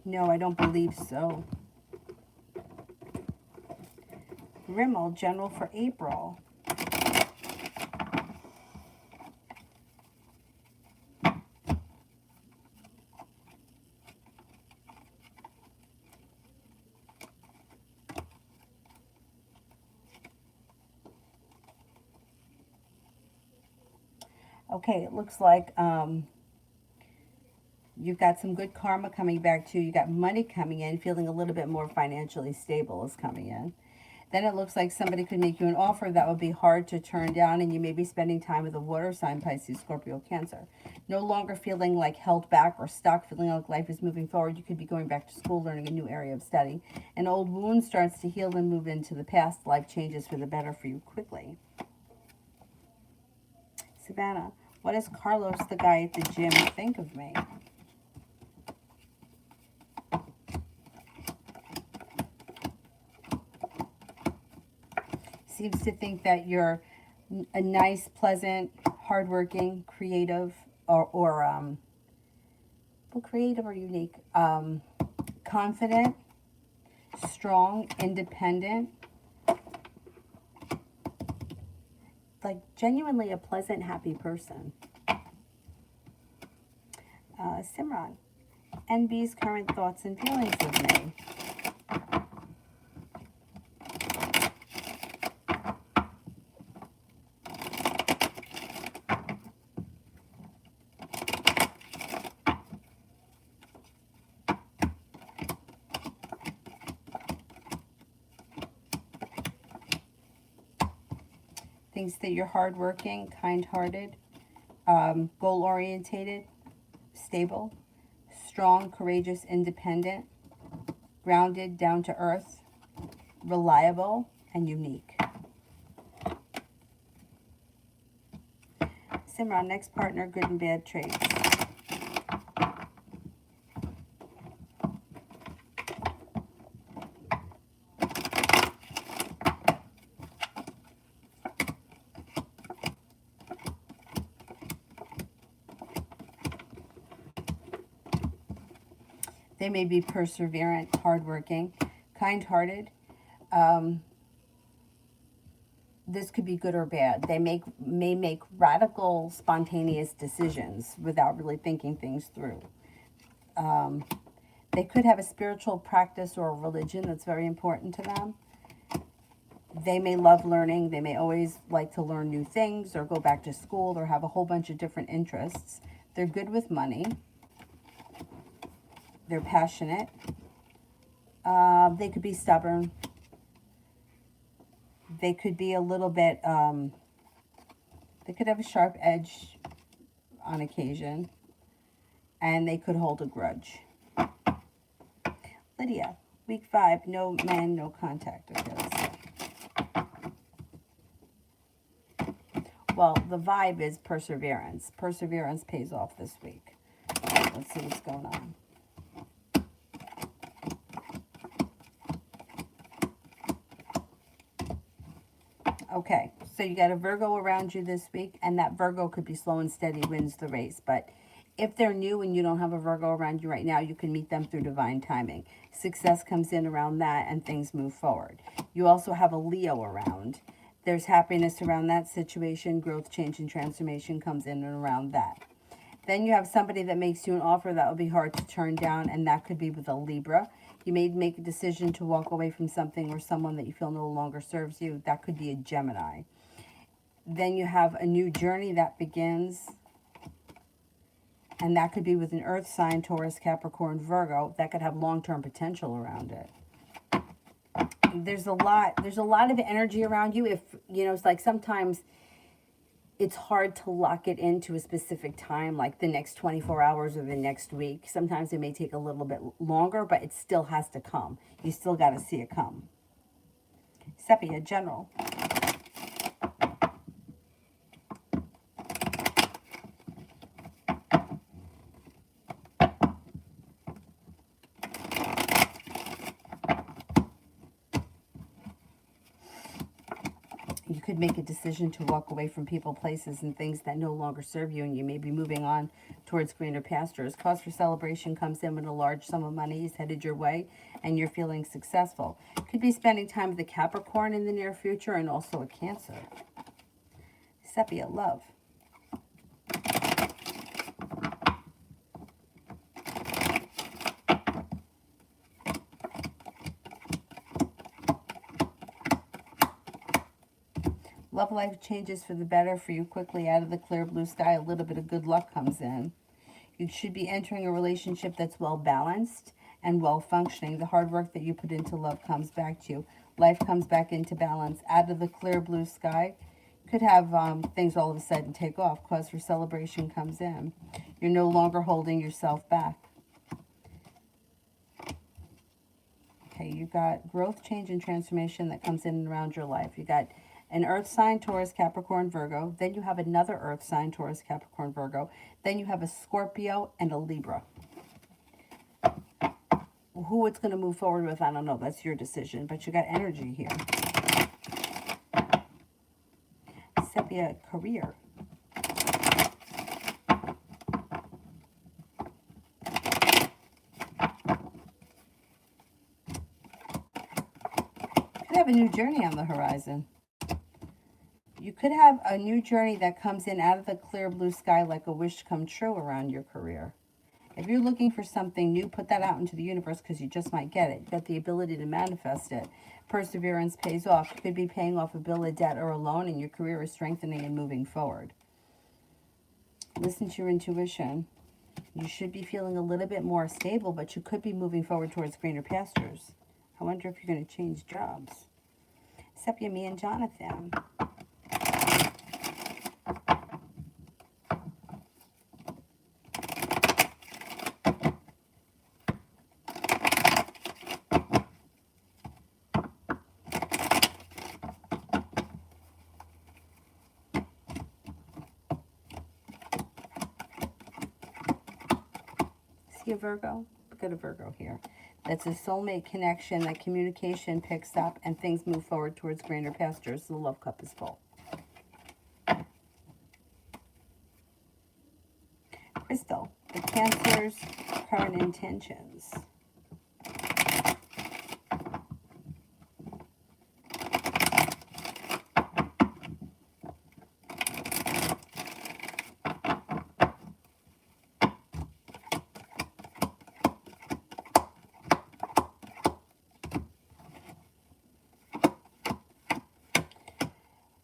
No, I don't believe so. Rimmel, general for April. Okay, it looks like you've got some good karma coming back to you. You got money coming in, feeling a little bit more financially stable is coming in. Then it looks like somebody could make you an offer that would be hard to turn down, and you may be spending time with a water sign, Pisces, Scorpio, Cancer. No longer feeling like held back or stuck, feeling like life is moving forward. You could be going back to school, learning a new area of study. An old wound starts to heal and move into the past. Life changes for the better for you quickly. Savannah, what does Carlos, the guy at the gym, think of me? Seems to think that you're a nice, pleasant, hardworking, creative, well, creative or unique, confident, strong, independent, like genuinely a pleasant, happy person. Simran, NB's current thoughts and feelings of me. Thinks that you're hardworking, kind-hearted, goal-orientated, stable, strong, courageous, independent, grounded, down-to-earth, reliable, and unique. Simran, next partner, good and bad traits. They may be perseverant, hardworking, kind-hearted. This could be good or bad. They may make radical, spontaneous decisions without really thinking things through. They could have a spiritual practice or a religion that's very important to them. They may love learning. They may always like to learn new things or go back to school or have a whole bunch of different interests. They're good with money. They're passionate. They could be stubborn. They could be a little bit, they could have a sharp edge on occasion. And they could hold a grudge. Lydia, week 5, no man, no contact. Okay, let's see. Well, the vibe is perseverance. Perseverance pays off this week. Let's see what's going on. Okay, so you got a Virgo around you this week, and that Virgo could be slow and steady, wins the race. But if they're new and you don't have a Virgo around you right now, you can meet them through divine timing. Success comes in around that, and things move forward. You also have a Leo around. There's happiness around that situation. Growth, change, and transformation comes in and around that. Then you have somebody that makes you an offer that will be hard to turn down, and that could be with a Libra. You may make a decision to walk away from something or someone that you feel no longer serves you. That could be a Gemini. Then you have a new journey that begins, and that could be with an earth sign, Taurus, Capricorn, Virgo. That could have long-term potential around it. There's a lot of energy around you. If, you know, it's like sometimes it's hard to lock it into a specific time, like the next 24 hours or the next week. Sometimes it may take a little bit longer, but it still has to come. You still got to see it come. Sepia, general. You could make a decision to walk away from people, places, and things that no longer serve you, and you may be moving on towards greener pastures. Cause for celebration comes in when a large sum of money is headed your way, and you're feeling successful. Could be spending time with a Capricorn in the near future, and also a Cancer. Sepia, love. Love life changes for the better for you quickly. Out of the clear blue sky, a little bit of good luck comes in. You should be entering a relationship that's well balanced and well functioning. The hard work that you put into love comes back to you. Life comes back into balance. Out of the clear blue sky, could have things all of a sudden take off. Cause for celebration comes in. You're no longer holding yourself back. Okay, you got growth, change, and transformation that comes in and around your life. You got an earth sign, Taurus, Capricorn, Virgo. Then you have another earth sign, Taurus, Capricorn, Virgo. Then you have a Scorpio and a Libra. Who it's going to move forward with, I don't know. That's your decision. But you got energy here. Sepia, career. Could have a new journey on the horizon. You could have a new journey that comes in out of the clear blue sky like a wish come true around your career. If you're looking for something new, put that out into the universe because you just might get it. You've got the ability to manifest it. Perseverance pays off. You could be paying off a bill of debt or a loan, and your career is strengthening and moving forward. Listen to your intuition. You should be feeling a little bit more stable, but you could be moving forward towards greener pastures. I wonder if you're going to change jobs. Sepia, me, and Jonathan. See a Virgo? Look at a Virgo here. That's a soulmate connection, that communication picks up and things move forward towards greener pastures. The love cup is full. Crystal, the Cancer's current intentions.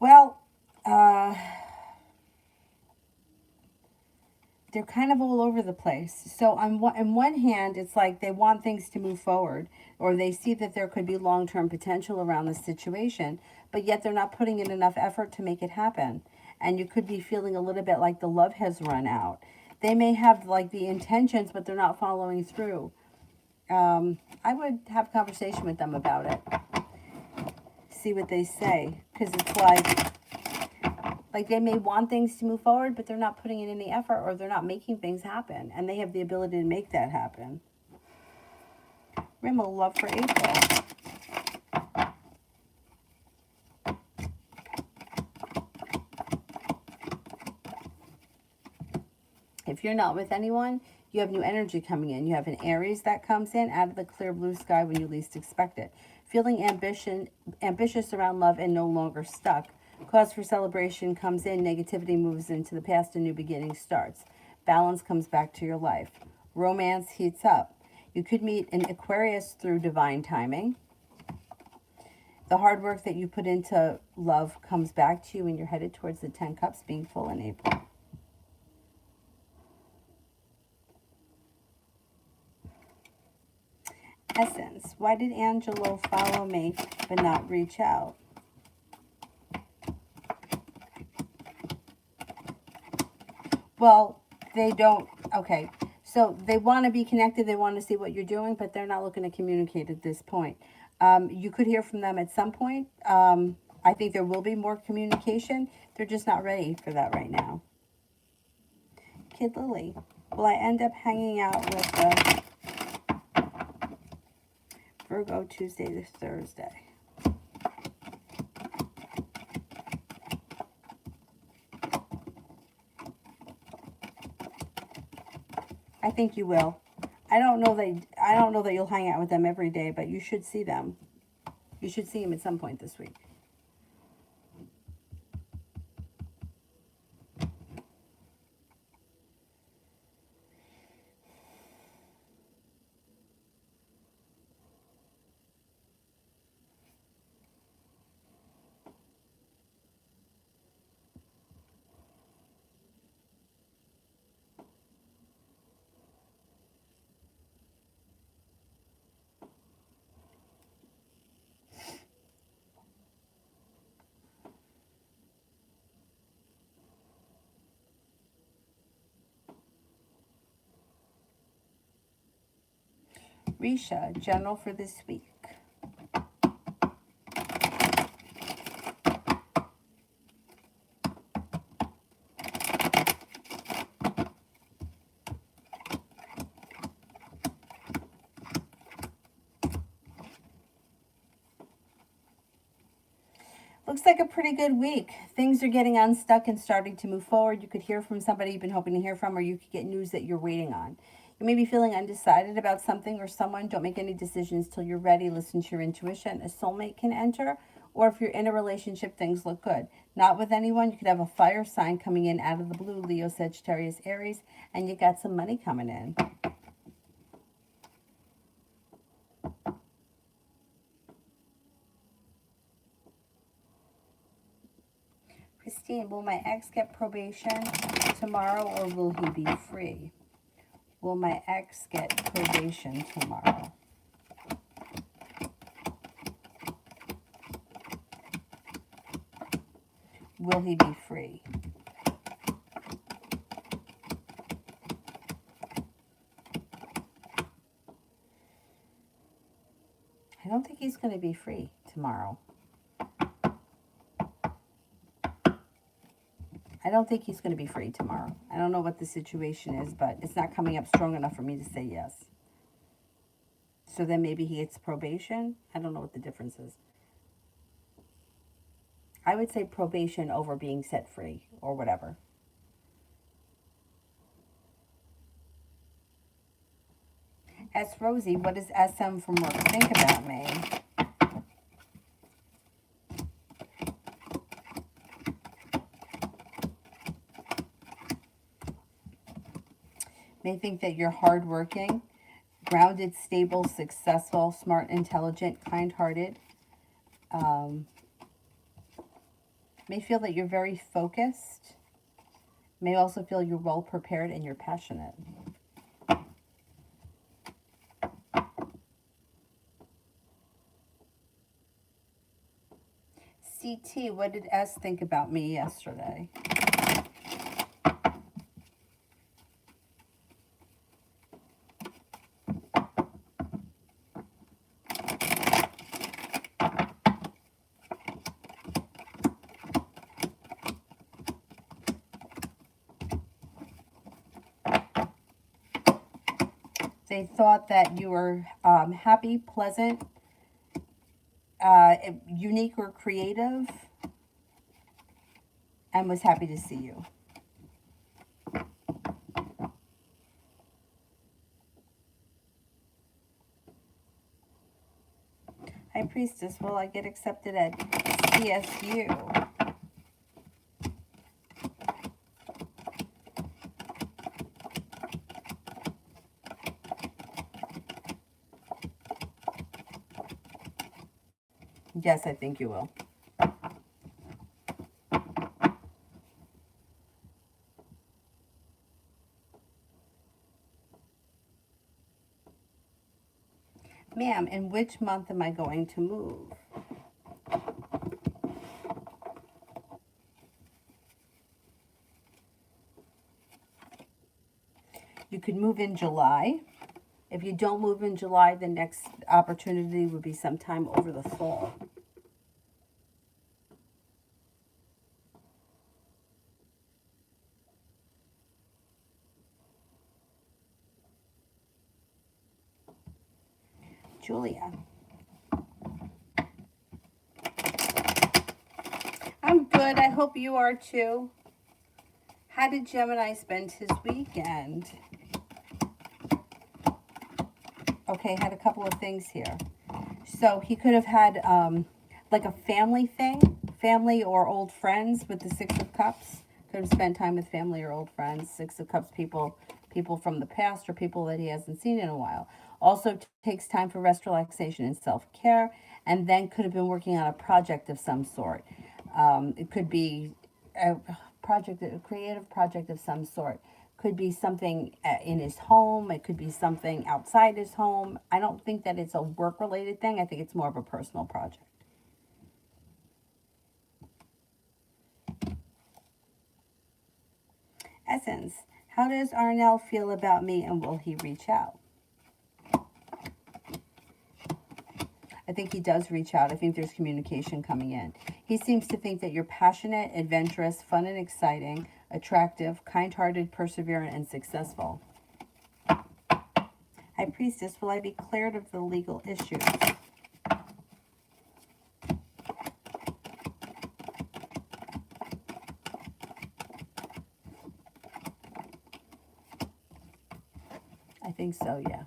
Well, they're kind of all over the place. So on one hand, it's like they want things to move forward, or they see that there could be long-term potential around the situation, but yet they're not putting in enough effort to make it happen. And you could be feeling a little bit like the love has run out. They may have like the intentions, but they're not following through. I would have a conversation with them about it. See what they say, because it's like they may want things to move forward, but they're not putting in any effort, or they're not making things happen, and they have the ability to make that happen. Rimmel, love for April. If you're not with anyone, you have new energy coming in. You have an Aries that comes in out of the clear blue sky when you least expect it. Feeling ambitious around love and no longer stuck. Cause for celebration comes in. Negativity moves into the past. A new beginning starts. Balance comes back to your life. Romance heats up. You could meet an Aquarius through divine timing. The hard work that you put into love comes back to you, and you're headed towards the 10 Cups being full in April. Essence. Why did Angelo follow me but not reach out? Well, they don't. Okay. So they want to be connected. They want to see what you're doing, but they're not looking to communicate at this point. You could hear from them at some point. I think there will be more communication. They're just not ready for that right now. Kid Lily. Will I end up hanging out with the Virgo Tuesday to Thursday? I think you will. I don't know that you'll hang out with them every day, but you should see them. You should see them at some point this week. Risha, general for this week. Looks like a pretty good week. Things are getting unstuck and starting to move forward. You could hear from somebody you've been hoping to hear from, or you could get news that you're waiting on. You may be feeling undecided about something or someone. Don't make any decisions till you're ready. Listen to your intuition. A soulmate can enter, or if you're in a relationship, things look good. Not with anyone. You could have a fire sign coming in out of the blue, Leo, Sagittarius, Aries, and you got some money coming in. Christine, will my ex get probation tomorrow, or will he be free? Will my ex get probation tomorrow? Will he be free? I don't think he's going to be free tomorrow. I don't think he's going to be free tomorrow. I don't know what the situation is, but it's not coming up strong enough for me to say yes. So then maybe he gets probation. I don't know what the difference is. I would say probation over being set free or whatever. Ask Rosie, what does SM from work think about me? They think that you're hardworking, grounded, stable, successful, smart, intelligent, kind-hearted. May feel that you're very focused. May also feel you're well prepared and you're passionate. CT, what did S think about me yesterday? They thought that you were happy, pleasant, unique or creative, and was happy to see you. High Priestess, will I get accepted at CSU? Yes, I think you will. Ma'am, in which month am I going to move? You could move in July. If you don't move in July, the next opportunity would be sometime over the fall. Julia. I'm good. I hope you are too. How did Gemini spend his weekend? Okay, had a couple of things here. So he could have had like a family thing, family or old friends with the Six of Cups. Could have spent time with family or old friends. Six of Cups people from the past or people that he hasn't seen in a while. Also takes time for rest, relaxation, and self-care. And then could have been working on a project of some sort. It could be a creative project of some sort. Could be something in his home. It could be something outside his home. I don't think that it's a work-related thing. I think it's more of a personal project. Essence, how does Arnell feel about me and will he reach out? think he does reach out. I think there's communication coming in. He seems to think that you're passionate, adventurous, fun and exciting, attractive, kind-hearted, perseverant, and successful. High Priestess, will I be cleared of the legal issues? I think so, yeah.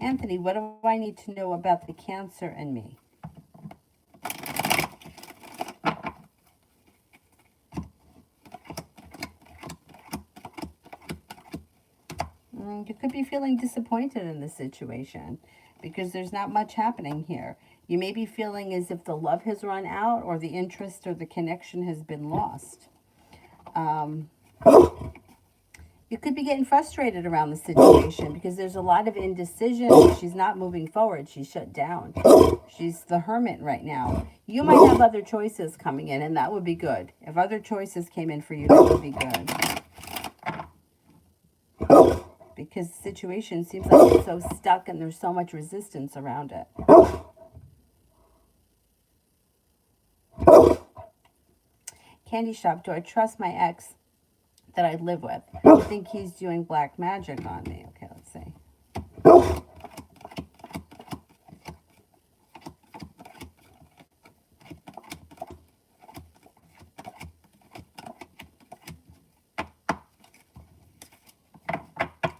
Anthony, what do I need to know about the Cancer in me? You could be feeling disappointed in this situation because there's not much happening here. You may be feeling as if the love has run out or the interest or the connection has been lost. You could be getting frustrated around the situation because there's a lot of indecision. She's not moving forward. She's shut down. She's the hermit right now. You might have other choices coming in, and that would be good. If other choices came in for you, that would be good. Because the situation seems like it's so stuck and there's so much resistance around it. Candy shop, do I trust my ex that I live with? I think he's doing black magic on me. Okay, let's see.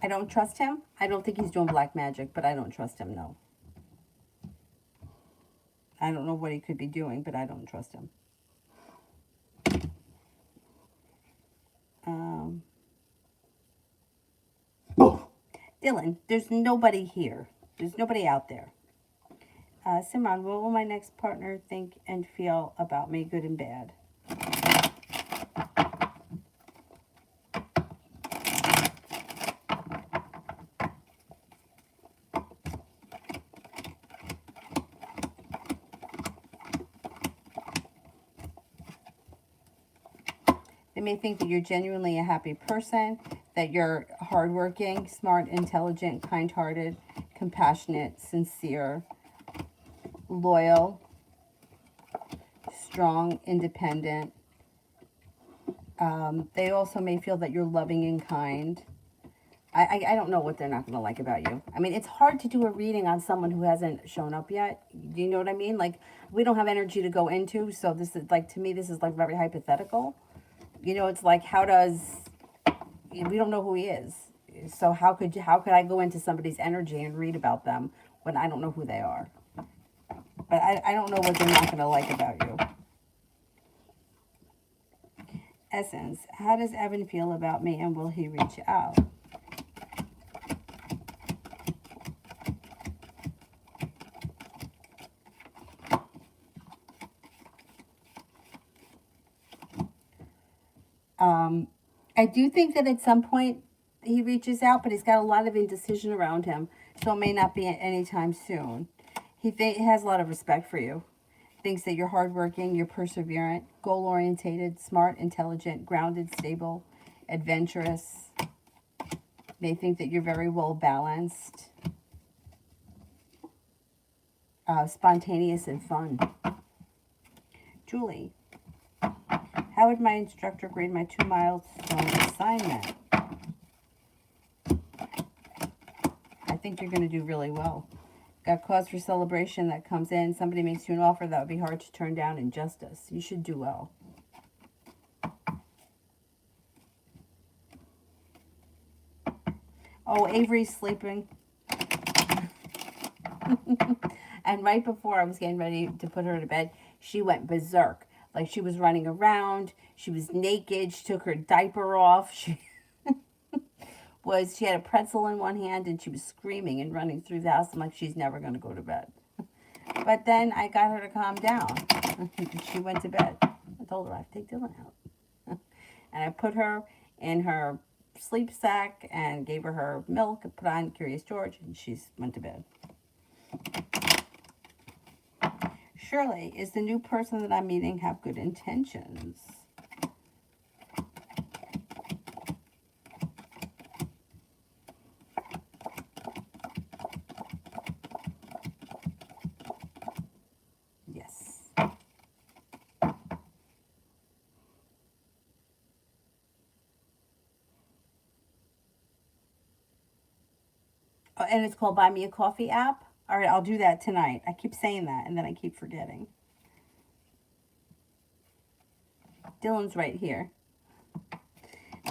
I don't trust him. I don't think he's doing black magic, but I don't trust him, no. I don't know what he could be doing, but I don't trust him. Dylan, there's nobody here. There's nobody out there. Simran, what will my next partner think and feel about me, good and bad? They may think that you're genuinely a happy person, that you're hardworking, smart, intelligent, kind-hearted, compassionate, sincere, loyal, strong, independent. They also may feel that you're loving and kind. I don't know what they're not going to like about you. I mean, it's hard to do a reading on someone who hasn't shown up yet. Do you know what I mean? Like, we don't have energy to go into, so this is, like, to me, this is, like, very hypothetical. You know, it's like, we don't know who he is. So how could I go into somebody's energy and read about them when I don't know who they are? But I don't know what they're not going to like about you. Essence, how does Evan feel about me and will he reach out? I do think that at some point he reaches out, but he's got a lot of indecision around him, so it may not be anytime soon. He has a lot of respect for you. Thinks that you're hardworking, you're perseverant, goal-orientated, smart, intelligent, grounded, stable, adventurous. They think that you're very well-balanced, spontaneous, and fun. Julie, how would my instructor grade my 2 milestone assignment? I think you're going to do really well. Got cause for celebration that comes in. Somebody makes you an offer that would be hard to turn down in justice. You should do well. Oh, Avery's sleeping. And right before I was getting ready to put her to bed, she went berserk. Like, she was running around. She was naked. She took her diaper off. She had a pretzel in one hand and she was screaming and running through the house. I'm like, she's never going to go to bed. But then I got her to calm down. She went to bed. I told her I have to take Dylan out. And I put her in her sleep sack and gave her milk and put on Curious George, and she went to bed. Shirley, is the new person that I'm meeting have good intentions? And it's called Buy Me a Coffee app. All right, I'll do that tonight. I keep saying that, and then I keep forgetting. Dylan's right here.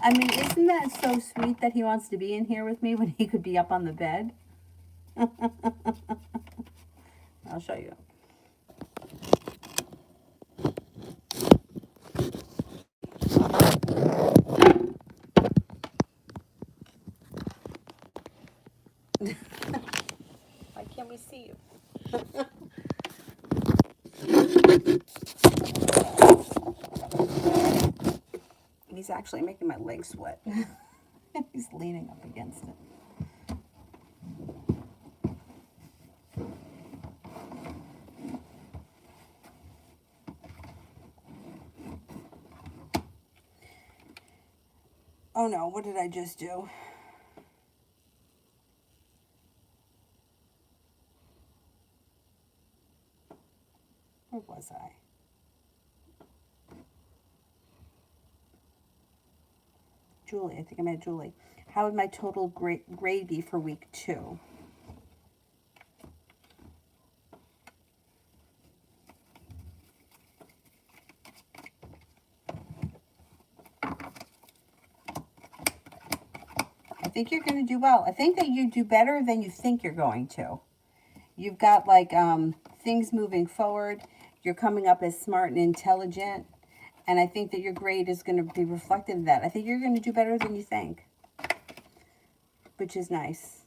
I mean, isn't that so sweet that he wants to be in here with me when he could be up on the bed? I'll show you. Why can't we see you? He's actually making my legs sweat. He's leaning up against it. Oh no, what did I just do? Where was I? Julie, I think I met Julie. How would my total grade be for week 2? I think you're going to do well. I think that you do better than you think you're going to. You've got like things moving forward. You're coming up as smart and intelligent. And I think that your grade is going to be reflective of that. I think you're going to do better than you think, which is nice.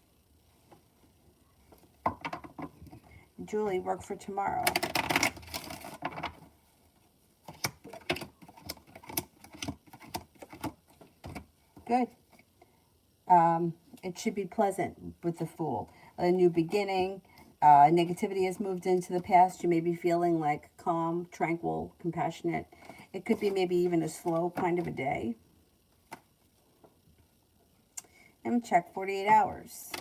Julie, work for tomorrow. Good. It should be pleasant with the Fool. A new beginning. Negativity has moved into the past. You may be feeling like calm, tranquil, compassionate. It could be maybe even a slow kind of a day. Let me check 48 hours.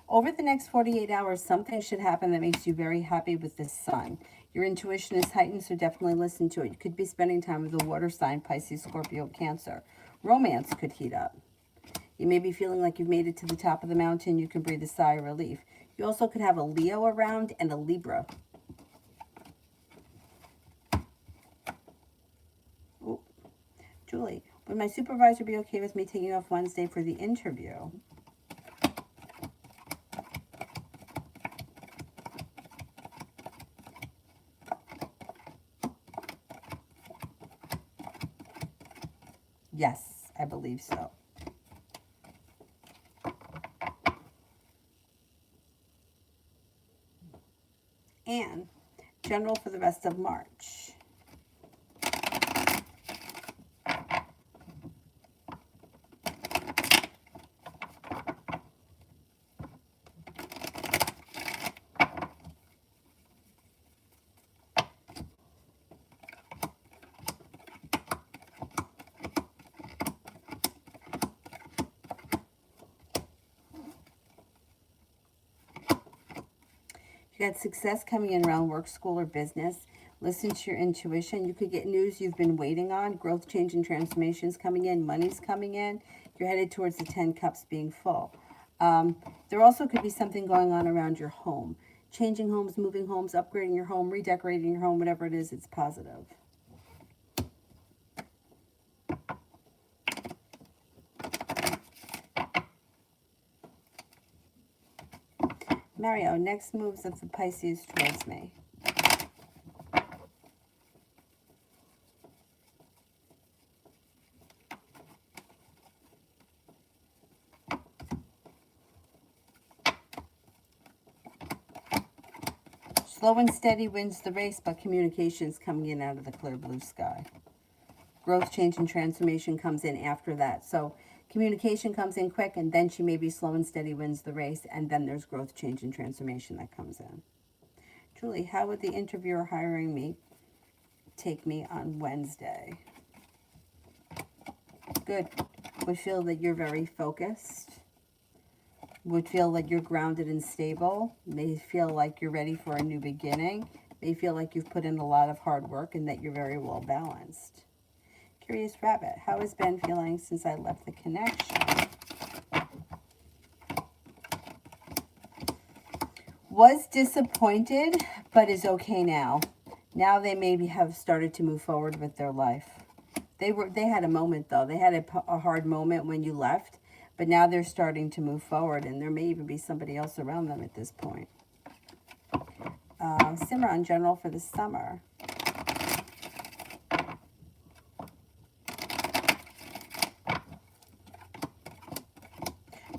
Over the next 48 hours, something should happen that makes you very happy with the sun. Your intuition is heightened, so definitely listen to it. You could be spending time with a water sign, Pisces, Scorpio, Cancer. Romance could heat up. You may be feeling like you've made it to the top of the mountain. You can breathe a sigh of relief. You also could have a Leo around and a Libra. Ooh. Julie, would my supervisor be okay with me taking off Wednesday for the interview? Yes, I believe so. And general for the rest of March. You got success coming in around work, school, or business. Listen to your intuition. You could get news you've been waiting on. Growth, change, and transformations coming in. Money's coming in. You're headed towards the 10 cups being full. There also could be something going on around your home. Changing homes, moving homes, upgrading your home, redecorating your home, whatever it is, it's positive. Mario, next moves of the Pisces towards me. Slow and steady wins the race, but communication is coming in out of the clear blue sky. Growth, change, and transformation comes in after that. So communication comes in quick, and then she may be slow and steady wins the race, and then there's growth, change, and transformation that comes in. Julie, how would the interviewer hiring me take me on Wednesday? Good. Would feel that you're very focused. Would feel like you're grounded and stable. May feel like you're ready for a new beginning. May feel like you've put in a lot of hard work and that you're very well balanced. Curious Rabbit, how has Ben feeling since I left the connection? Was disappointed, but is okay now. Now they maybe have started to move forward with their life. They had a moment though. They had a hard moment when you left, but now they're starting to move forward, and there may even be somebody else around them at this point. Simmer in general for the summer.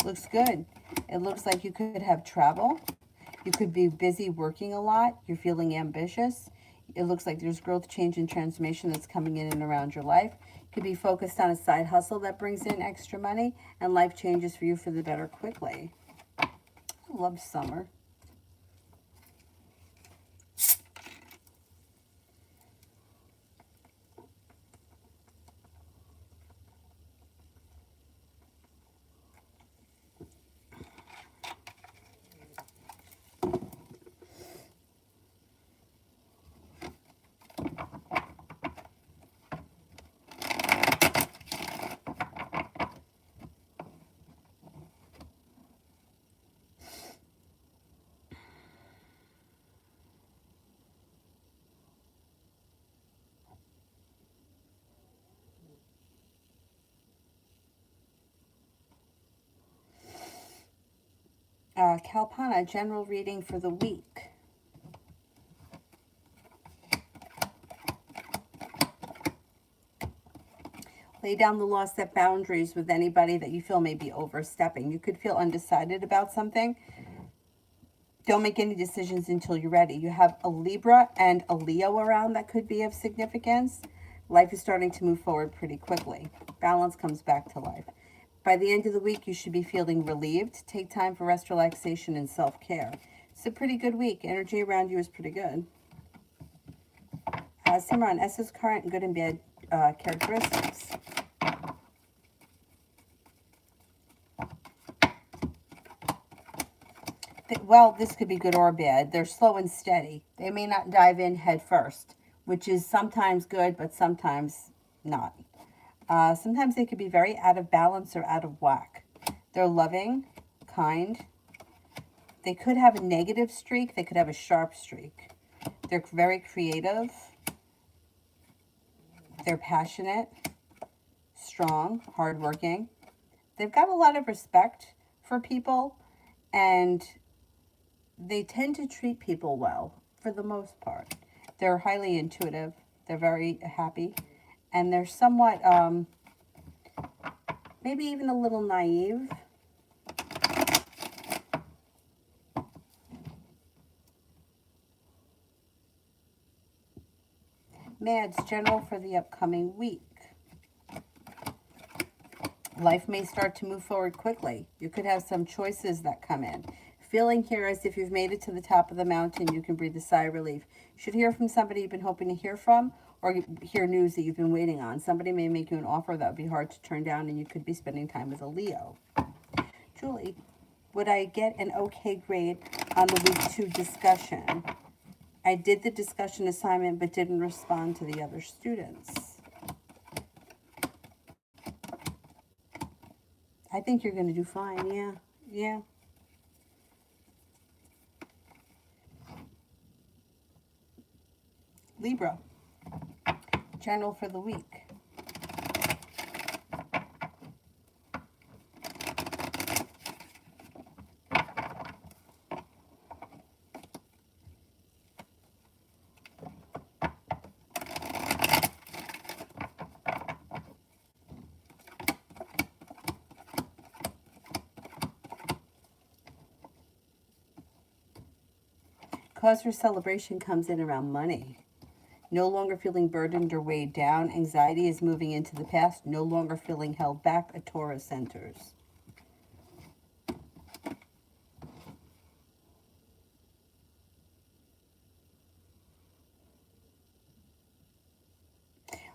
Looks good. It looks like you could have travel. You could be busy working a lot. You're feeling ambitious. It looks like there's growth, change, and transformation that's coming in and around your life. You could be focused on a side hustle that brings in extra money, and life changes for you for the better quickly. I love summer. Kalpana, general reading for the week. Lay down the law, set boundaries with anybody that you feel may be overstepping. You could feel undecided about something. Don't make any decisions until you're ready. You have a Libra and a Leo around that could be of significance. Life is starting to move forward pretty quickly. Balance comes back to life. By the end of the week, you should be feeling relieved. Take time for rest, relaxation, and self-care. It's a pretty good week. Energy around you is pretty good. Simran, S's current good and bad characteristics. Well, this could be good or bad. They're slow and steady. They may not dive in head first, which is sometimes good, but sometimes not. Sometimes they could be very out of balance or out of whack. They're loving, kind. They could have a negative streak. They could have a sharp streak. They're very creative. They're passionate, strong, hardworking. They've got a lot of respect for people, and they tend to treat people well for the most part. They're highly intuitive. They're very happy. And they're somewhat, maybe even a little naive. Mads, general for the upcoming week. Life may start to move forward quickly. You could have some choices that come in. Feeling here as if you've made it to the top of the mountain, you can breathe a sigh of relief. You should hear from somebody you've been hoping to hear from, or hear news that you've been waiting on. Somebody may make you an offer that would be hard to turn down, and you could be spending time with a Leo. Julie, would I get an okay grade on the week 2 discussion? I did the discussion assignment, but didn't respond to the other students. I think you're going to do fine. Yeah. Libra, general for the week. Cause for celebration comes in around money. No longer feeling burdened or weighed down. Anxiety is moving into the past. No longer feeling held back. A Taurus centers.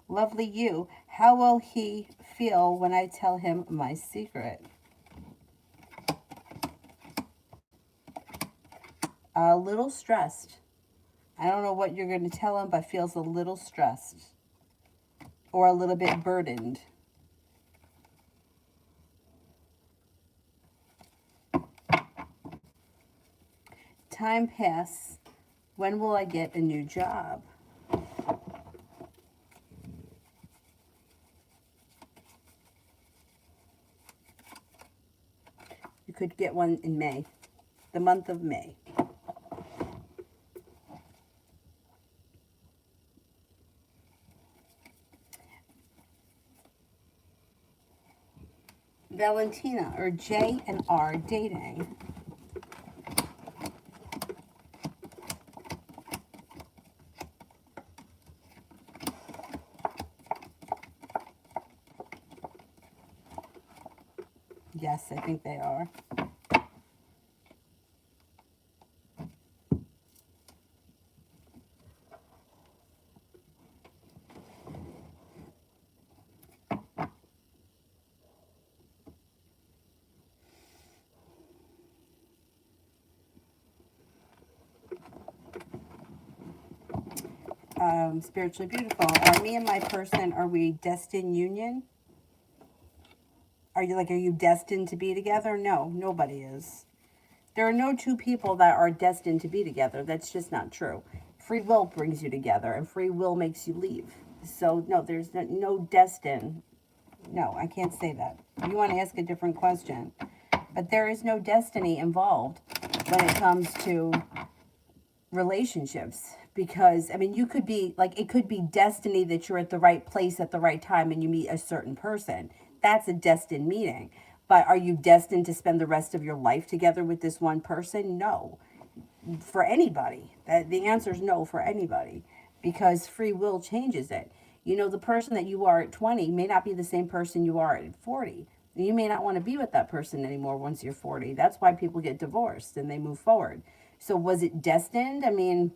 Lovely you. How will he feel when I tell him my secret? A little stressed. I don't know what you're going to tell him, but feels a little stressed or a little bit burdened. Time pass. When will I get a new job? You could get one in May, the month of May. Valentina, or J and R dating. Yes, I think they are. Spiritually beautiful. Are me and my person, are we destined union? Are you destined to be together? No, nobody is. There are no two people that are destined to be together. That's just not true. Free will brings you together, and free will makes you leave. So, no, there's no destined. No, I can't say that. You want to ask a different question. But there is no destiny involved when it comes to relationships. Because, I mean, you could be, like, it could be destiny that you're at the right place at the right time and you meet a certain person. That's a destined meeting. But are you destined to spend the rest of your life together with this one person? No. For anybody. The answer is no for anybody. Because free will changes it. You know, the person that you are at 20 may not be the same person you are at 40. You may not want to be with that person anymore once you're 40. That's why people get divorced and they move forward. So was it destined? I mean,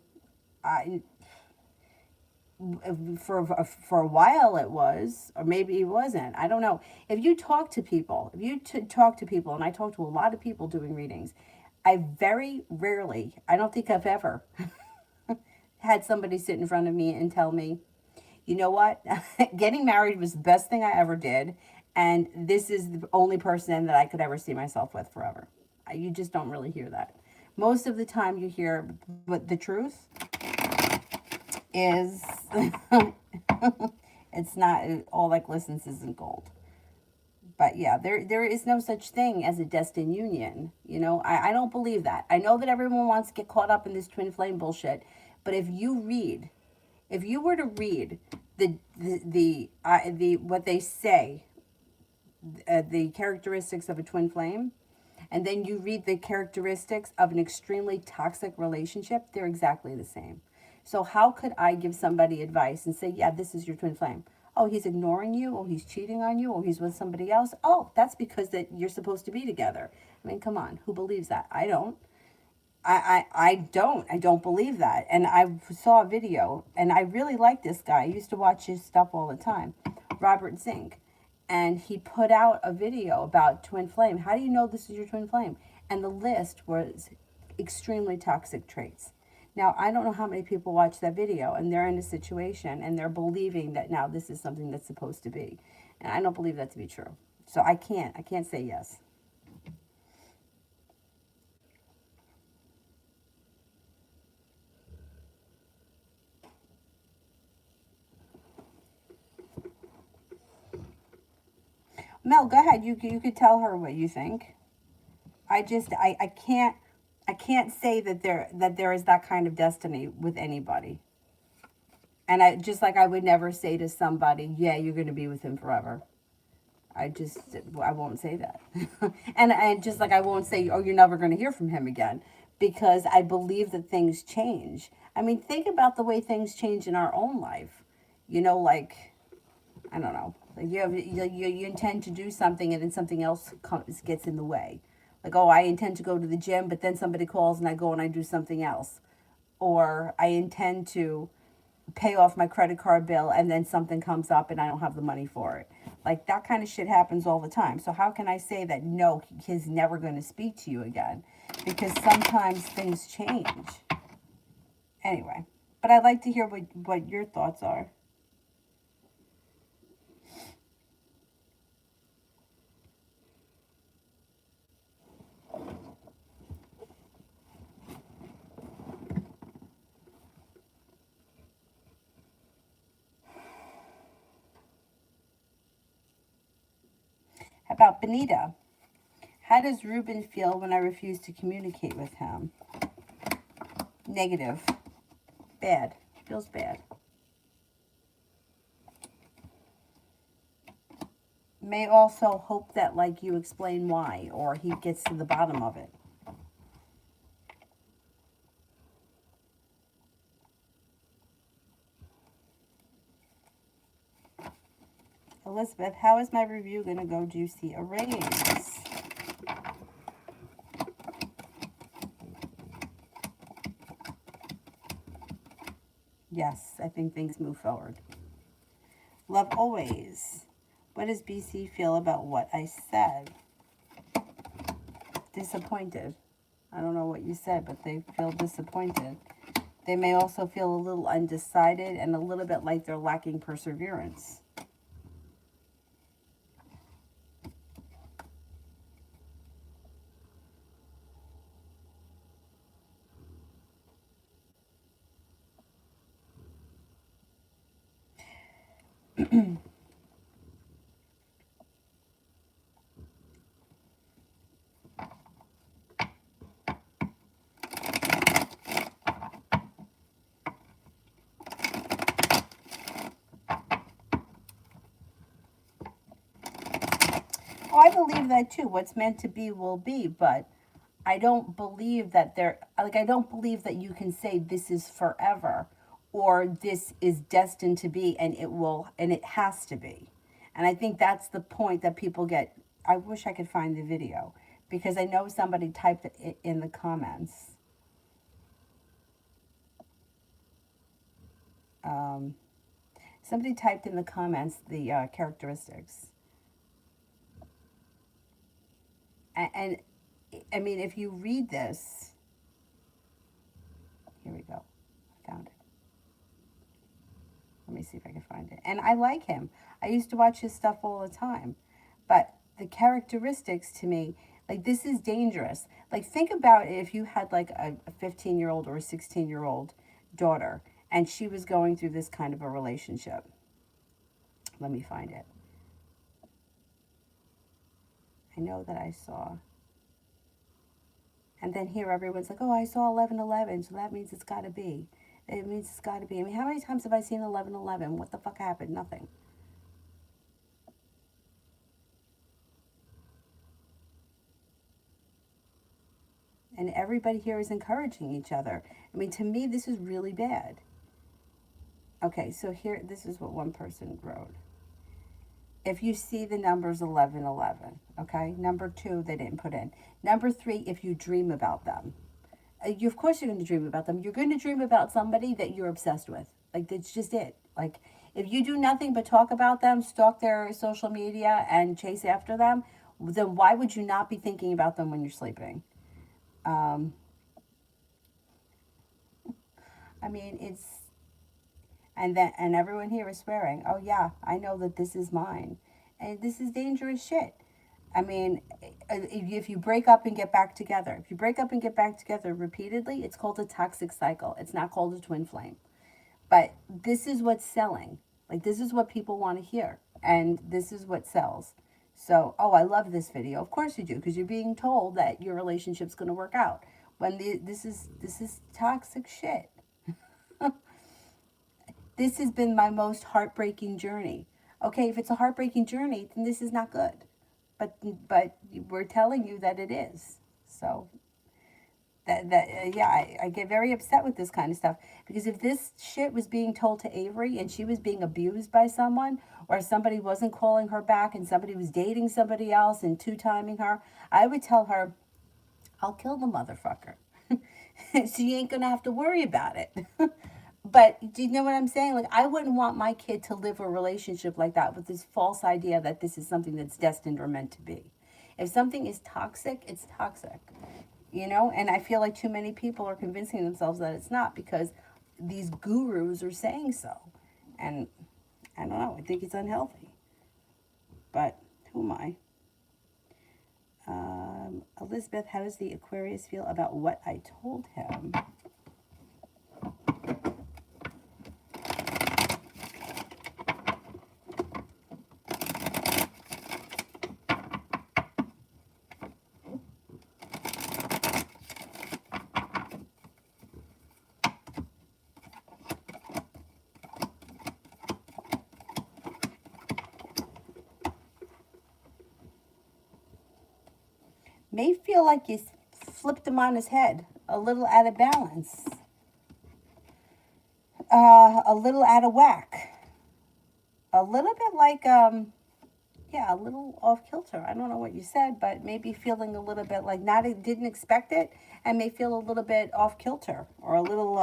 for a while it was, or maybe it wasn't. I don't know. If you talk to people, and I talk to a lot of people doing readings, I very rarely, I don't think I've ever had somebody sit in front of me and tell me, you know what, getting married was the best thing I ever did, and this is the only person that I could ever see myself with forever. You just don't really hear that. Most of the time you hear, but the truth is, it's not, all that glistens isn't gold. But yeah, there is no such thing as a destined union. You know, I don't believe that. I know that everyone wants to get caught up in this twin flame bullshit, but if you were to read the what they say, the characteristics of a twin flame, and then you read the characteristics of an extremely toxic relationship, they're exactly the same. So how could I give somebody advice and say, yeah, this is your twin flame? Oh, he's ignoring you. Oh, he's cheating on you. Oh, he's with somebody else. Oh, that's because that you're supposed to be together. I mean, come on. Who believes that? I don't. I don't believe that. And I saw a video, and I really like this guy. I used to watch his stuff all the time, Robert Zink. And he put out a video about twin flame. How do you know this is your twin flame? And the list was extremely toxic traits. Now, I don't know how many people watch that video and they're in a situation and they're believing that now this is something that's supposed to be. And I don't believe that to be true. So I can't say yes. Mel, go ahead. You could tell her what you think. I can't say that there is that kind of destiny with anybody. And I would never say to somebody, yeah, you're going to be with him forever. I won't say that. and just like I won't say, oh, you're never going to hear from him again, because I believe that things change. I mean, think about the way things change in our own life. You know, like, I don't know, like you intend to do something and then something else gets in the way. Like, oh, I intend to go to the gym, but then somebody calls and I go and I do something else. Or I intend to pay off my credit card bill and then something comes up and I don't have the money for it. Like, that kind of shit happens all the time. So how can I say that, no, he's never going to speak to you again? Because sometimes things change. Anyway, But I'd like to hear what your thoughts are. How about Benita? How does Ruben feel when I refuse to communicate with him? Negative. Bad. Feels bad. May also hope that, like, you explain why, or he gets to the bottom of it. Elizabeth, how is my review going to go juicy? A raise. Yes, I think things move forward. Love always. What does BC feel about what I said? Disappointed. I don't know what you said, but they feel disappointed. They may also feel a little undecided and a little bit like they're lacking perseverance. Oh, I believe that too. What's meant to be will be, but I don't believe that I don't believe that you can say this is forever or this is destined to be and it has to be. And I think that's the point that people get. I wish I could find the video because I know somebody typed it in the comments. Somebody typed in the comments the characteristics. And I mean, if you read this, here we go. I found it. Let me see if I can find it. And I like him. I used to watch his stuff all the time. But the characteristics to me, like, this is dangerous. Like, think about if you had like a 15-year-old or a 16-year-old daughter and she was going through this kind of a relationship. Let me find it. I know that I saw. And then here everyone's like, oh, I saw 1111, so that means it's got to be. It means it's got to be. I mean, how many times have I seen 1111? What the fuck happened? Nothing. And everybody here is encouraging each other. I mean, to me, this is really bad. Okay, so here, this is what one person wrote. If you see the numbers 1111, okay? Number 2, they didn't put in. Number 3, if you dream about them. Of course you're going to dream about them. You're going to dream about somebody that you're obsessed with. Like, that's just it. Like, if you do nothing but talk about them, stalk their social media, and chase after them, then why would you not be thinking about them when you're sleeping? I mean, it's... And everyone here is swearing, oh yeah, I know that this is mine. And this is dangerous shit. I mean, if you break up and get back together, if you break up and get back together repeatedly, it's called a toxic cycle. It's not called a twin flame. But this is what's selling. Like, this is what people want to hear. And this is what sells. So, oh, I love this video. Of course you do, because you're being told that your relationship's going to work out. When this is toxic shit. This has been my most heartbreaking journey. Okay, if it's a heartbreaking journey, then this is not good. But we're telling you that it is. So yeah, I get very upset with this kind of stuff, because if this shit was being told to Avery and she was being abused by someone, or somebody wasn't calling her back and somebody was dating somebody else and two-timing her, I would tell her, I'll kill the motherfucker. So you ain't gonna have to worry about it. But do you know what I'm saying? Like, I wouldn't want my kid to live a relationship like that with this false idea that this is something that's destined or meant to be. If something is toxic, it's toxic. You know? And I feel like too many people are convincing themselves that it's not, because these gurus are saying so. And I don't know, I think it's unhealthy. But who am I? Elizabeth, how does the Aquarius feel about what I told him? May feel like you flipped him on his head, a little out of balance, a little out of whack, a little bit like, yeah, a little off kilter. I don't know what you said, but maybe feeling a little bit like didn't expect it, and may feel a little bit off kilter, or a little,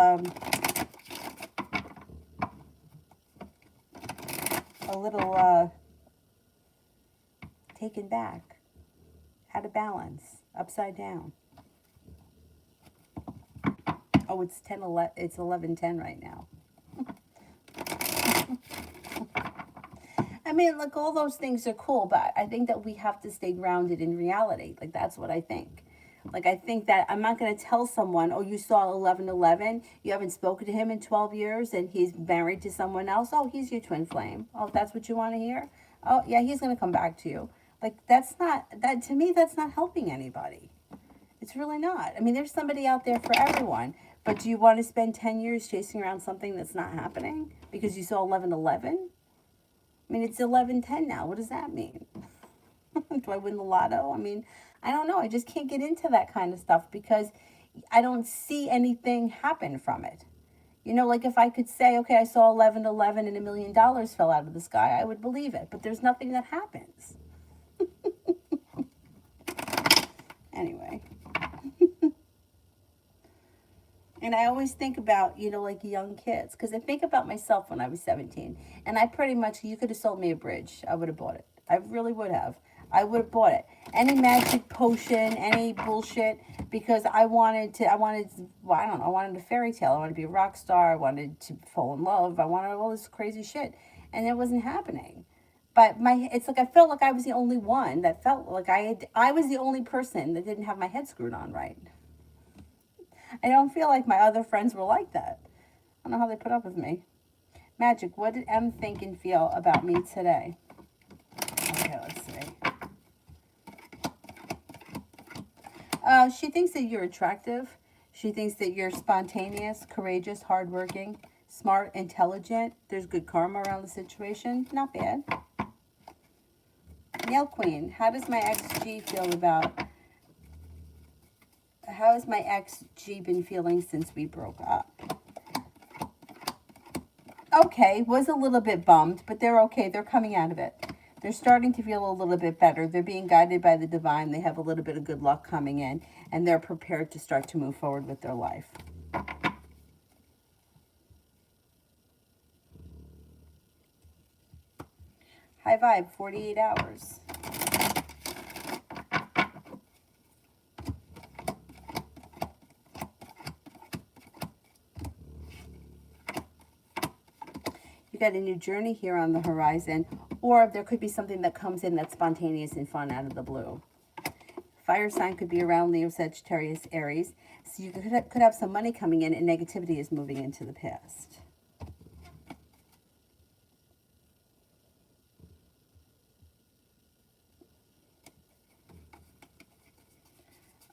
taken back, out of balance, upside down. Oh, it's 11:10 right now. I mean, look, all those things are cool, but I think that we have to stay grounded in reality. Like, that's what I think. Like, I think that I'm not going to tell someone, oh, you saw 11:11, you haven't spoken to him in 12 years, and he's married to someone else. Oh, he's your twin flame. Oh, that's what you want to hear? Oh, yeah, he's going to come back to you. Like, to me, that's not helping anybody. It's really not. I mean, there's somebody out there for everyone. But do you want to spend 10 years chasing around something that's not happening because you saw 11:11? I mean, it's 11:10 now. What does that mean? Do I win the lotto? I mean, I don't know. I just can't get into that kind of stuff because I don't see anything happen from it. You know, like if I could say, okay, I saw 11:11 and $1 million fell out of the sky, I would believe it. But there's nothing that happens. Anyway. And I always think about, you know, like young kids. Because I think about myself when I was 17. And I pretty much, you could have sold me a bridge. I would have bought it. I really would have. I would have bought it. Any magic potion, any bullshit. Because I wanted, well, I don't know, I wanted a fairy tale. I wanted to be a rock star. I wanted to fall in love. I wanted all this crazy shit. And it wasn't happening. But it's like I felt like I was the only one that felt like I was the only person that didn't have my head screwed on right. I don't feel like my other friends were like that. I don't know how they put up with me. Magic, what did M think and feel about me today? Okay, let's see. She thinks that you're attractive. She thinks that you're spontaneous, courageous, hardworking, smart, intelligent. There's good karma around the situation. Not bad. Nail Queen, how does my ex-G feel about... How has my ex-G been feeling since we broke up? Okay, was a little bit bummed, but they're okay. They're coming out of it. They're starting to feel a little bit better. They're being guided by the divine. They have a little bit of good luck coming in, and they're prepared to start to move forward with their life. High vibe, 48 hours. Got a new journey here on the horizon, or there could be something that comes in that's spontaneous and fun out of the blue. Fire sign could be around Leo, Sagittarius, Aries. So you could have some money coming in and negativity is moving into the past.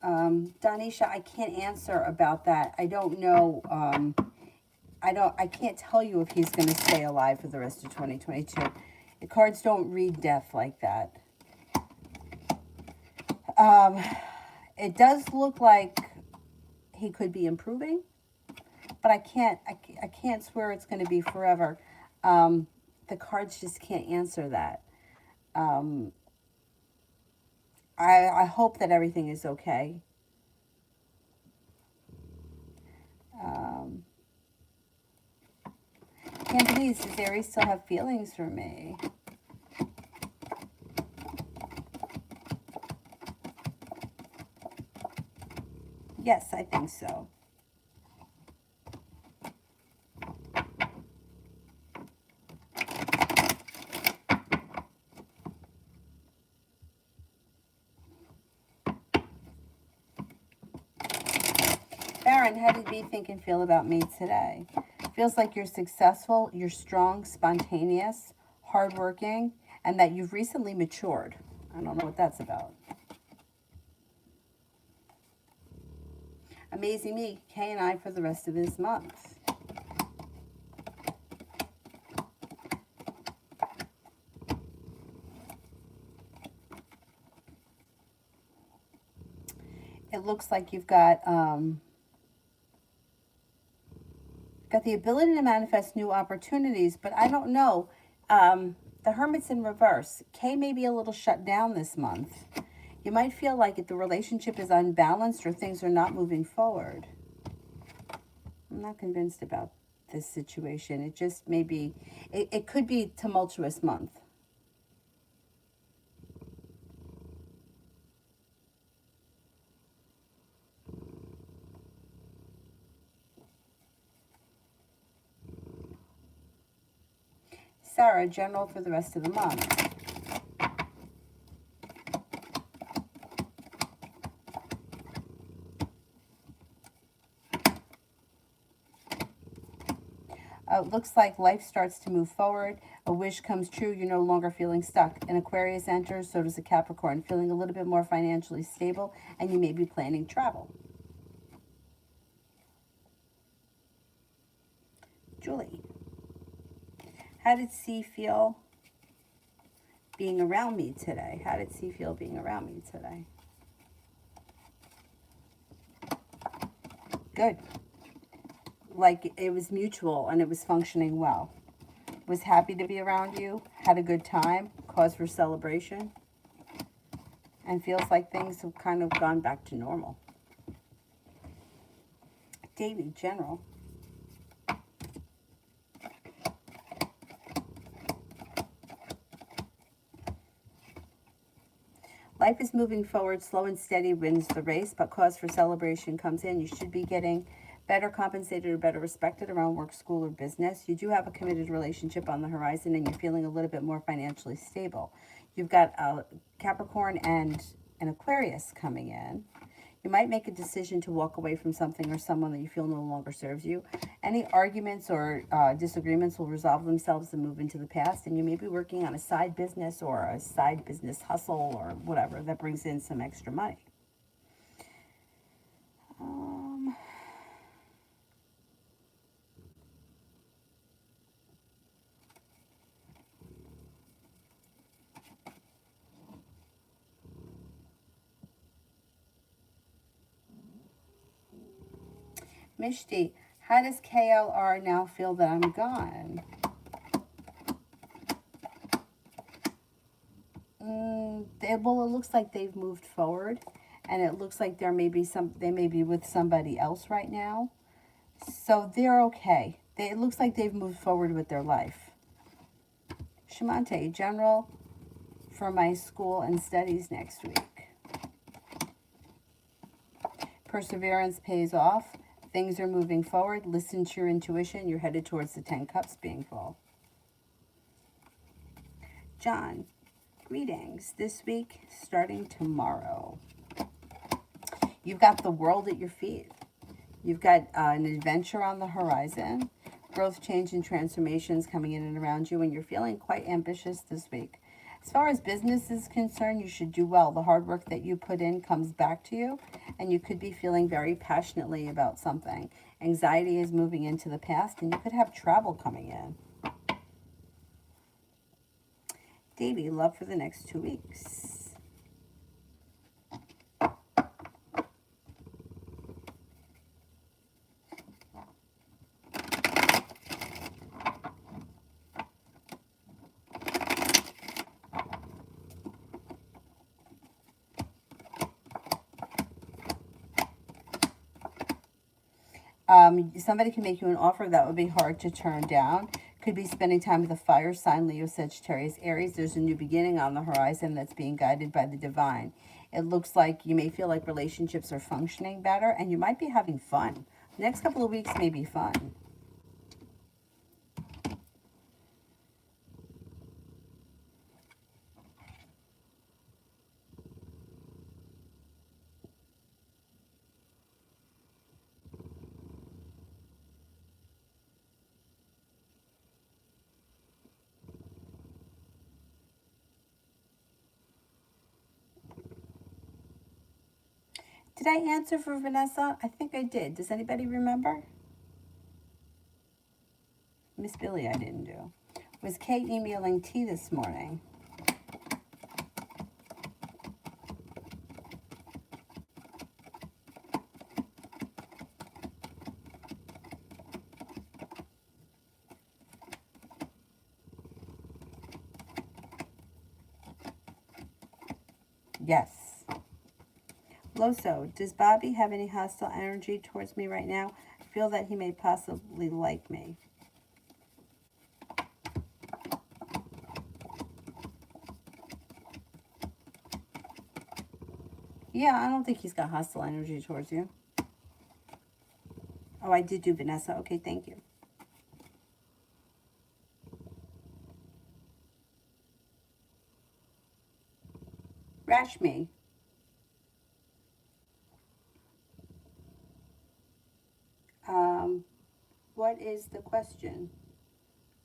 Donisha, I can't answer about that. I don't know. I can't tell you if he's going to stay alive for the rest of 2022. The cards don't read death like that. It does look like he could be improving, but I can't swear it's going to be forever. The cards just can't answer that. I hope that everything is okay. Cantonese, does Aries still have feelings for me? Yes, I think so. Capricorn, how did B think and feel about me today? Feels like you're successful, you're strong, spontaneous, hardworking, and that you've recently matured. I don't know what that's about. Amazing me, K and I for the rest of this month. It looks like you've got the ability to manifest new opportunities, but I don't know. The Hermit's in reverse. K may be a little shut down this month. You might feel like the relationship is unbalanced or things are not moving forward. I'm not convinced about this situation. It just may be, it could be a tumultuous month. Sarah, general for the rest of the month. Looks like life starts to move forward. A wish comes true. You're no longer feeling stuck. An Aquarius enters, so does a Capricorn. Feeling a little bit more financially stable, and you may be planning travel. Julie, how did C feel being around me today? How did C feel being around me today? Good. Like it was mutual and it was functioning well. Was happy to be around you, had a good time, cause for celebration, and feels like things have kind of gone back to normal. Davy, general. Life is moving forward, slow and steady wins the race, but cause for celebration comes in. You should be getting better compensated or better respected around work, school, or business. You do have a committed relationship on the horizon, and you're feeling a little bit more financially stable. You've got a Capricorn and an Aquarius coming in. You might make a decision to walk away from something or someone that you feel no longer serves you. Any arguments or disagreements will resolve themselves and move into the past, and you may be working on a side business or a side business hustle or whatever that brings in some extra money. Mishti, how does KLR now feel that I'm gone? Well, it looks like they've moved forward, and it looks like they may be with somebody else right now. So they're okay. It looks like they've moved forward with their life. Shamante, general for my school and studies next week. Perseverance pays off. Things are moving forward. Listen to your intuition. You're headed towards the 10 cups being full. John, greetings. This week, starting tomorrow. You've got the world at your feet. You've got an adventure on the horizon. Growth, change, and transformations coming in and around you. And you're feeling quite ambitious this week. As far as business is concerned, you should do well. The hard work that you put in comes back to you, and you could be feeling very passionately about something. Anxiety is moving into the past, and you could have travel coming in. Davy, love for the next 2 weeks. Somebody can make you an offer that would be hard to turn down. Could be spending time with a fire sign, Leo, Sagittarius, Aries. There's a new beginning on the horizon that's being guided by the divine. It looks like you may feel like relationships are functioning better, and you might be having fun. The next couple of weeks may be fun. Did I answer for Vanessa? I think I did. Does anybody remember? Miss Billy, I didn't do. Was Kate emailing T this morning? Yes. Loso, does Bobby have any hostile energy towards me right now? I feel that he may possibly like me. Yeah, I don't think he's got hostile energy towards you. Oh, I did do Vanessa. Okay, thank you. Rashmi. What is the question?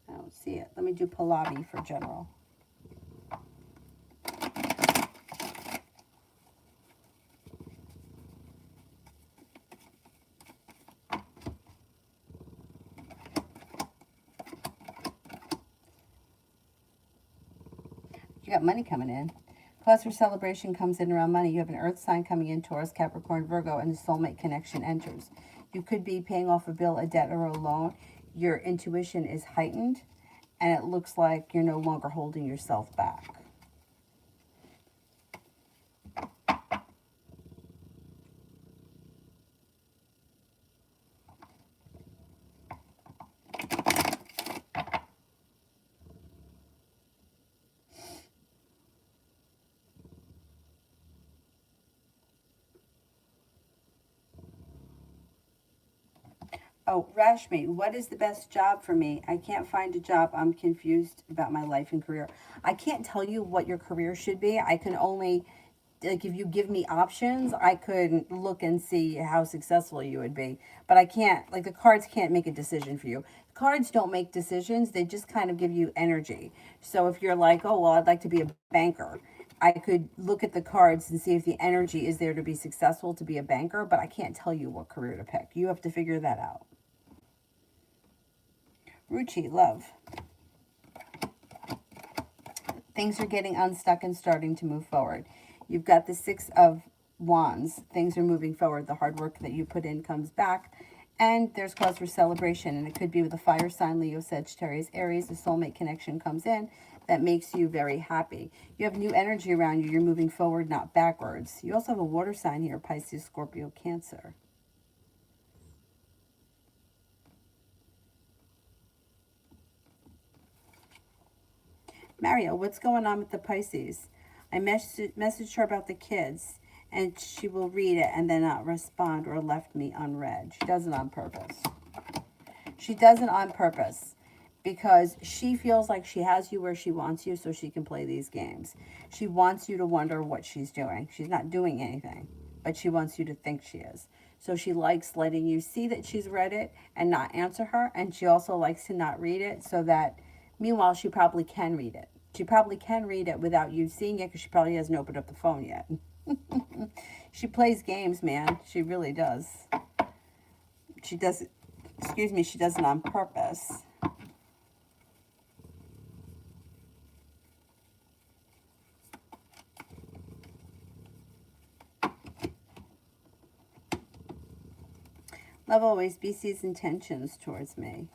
I don't see it. Let me do Pallavi for general. You got money coming in. Cause for celebration comes in around money. You have an earth sign coming in, Taurus, Capricorn, Virgo, and the soulmate connection enters. You could be paying off a bill, a debt, or a loan. Your intuition is heightened, and it looks like you're no longer holding yourself back. Oh, Rashmi, what is the best job for me? I can't find a job. I'm confused about my life and career. I can't tell you what your career should be. I can only, like, if you give me options, I could look and see how successful you would be. But I can't, like, the cards can't make a decision for you. Cards don't make decisions. They just kind of give you energy. So if you're like, oh, well, I'd like to be a banker, I could look at the cards and see if the energy is there to be successful to be a banker, but I can't tell you what career to pick. You have to figure that out. Ruchi, love. Things are getting unstuck and starting to move forward. You've got the Six of Wands. Things are moving forward. The hard work that you put in comes back. And there's cause for celebration. And it could be with a fire sign, Leo, Sagittarius, Aries. The soulmate connection comes in that makes you very happy. You have new energy around you. You're moving forward, not backwards. You also have a water sign here, Pisces, Scorpio, Cancer. Mario, what's going on with the Pisces? I messaged her about the kids, and she will read it and then not respond or left me unread. She does it on purpose. She does it on purpose because she feels like she has you where she wants you so she can play these games. She wants you to wonder what she's doing. She's not doing anything, but she wants you to think she is. So she likes letting you see that she's read it and not answer her, and she also likes to not read it so that, meanwhile, she probably can read it. She probably can read it without you seeing it because she probably hasn't opened up the phone yet. She plays games, man. She really does. She does, excuse me, she does it on purpose. Love always BC's intentions towards me.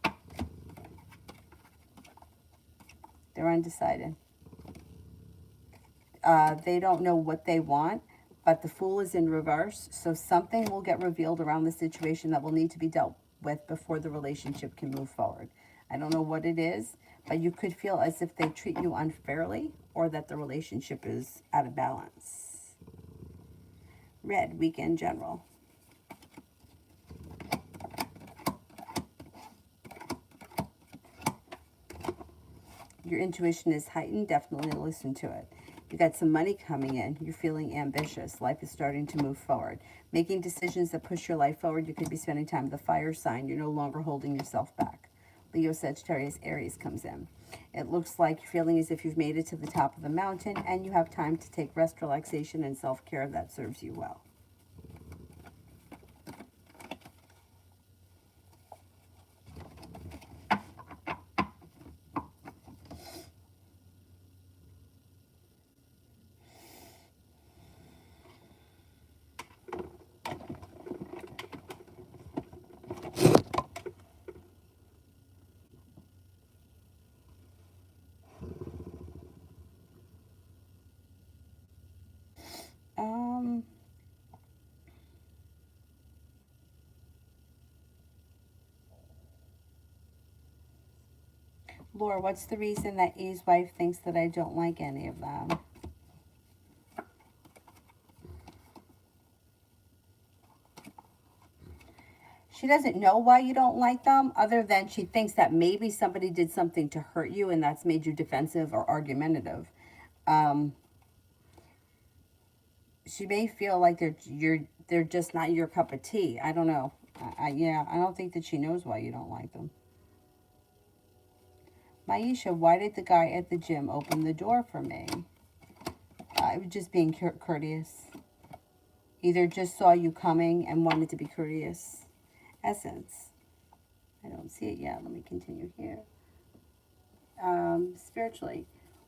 They're undecided. They don't know what they want, but the Fool is in reverse. So something will get revealed around the situation that will need to be dealt with before the relationship can move forward. I don't know what it is, but you could feel as if they treat you unfairly or that the relationship is out of balance. Red, weekend general. Your intuition is heightened. Definitely listen to it. You got some money coming in. You're feeling ambitious. Life is starting to move forward. Making decisions that push your life forward. You could be spending time with the fire sign. You're no longer holding yourself back. Leo, Sagittarius, Aries comes in. It looks like you're feeling as if you've made it to the top of the mountain and you have time to take rest, relaxation, and self-care that serves you well. Laura, what's the reason that E's wife thinks that I don't like any of them? She doesn't know why you don't like them, other than she thinks that maybe somebody did something to hurt you and that's made you defensive or argumentative. She may feel like they're just not your cup of tea. I don't know. Yeah, I don't think that she knows why you don't like them. Maisha, why did the guy at the gym open the door for me? I was just being courteous. Either just saw you coming and wanted to be courteous. Essence. I don't see it yet. Let me continue here. Spiritually,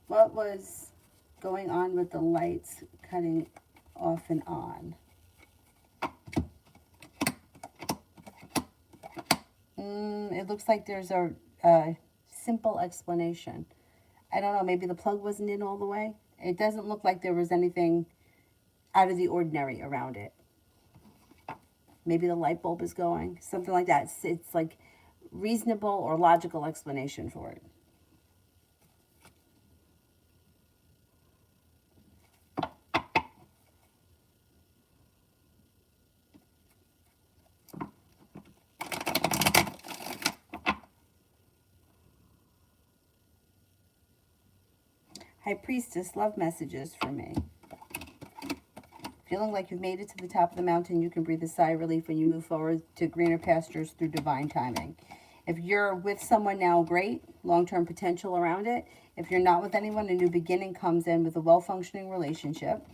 what was going on with the lights cutting off and on? It looks like there's a simple explanation. I don't know, maybe the plug wasn't in all the way. It doesn't look like there was anything out of the ordinary around it. Maybe the light bulb is going, something like that. It's like reasonable or logical explanation for it. High Priestess, love messages for me. Feeling like you've made it to the top of the mountain, you can breathe a sigh of relief when you move forward to greener pastures through divine timing. If you're with someone now, great, long-term potential around it. If you're not with anyone, a new beginning comes in with a well-functioning relationship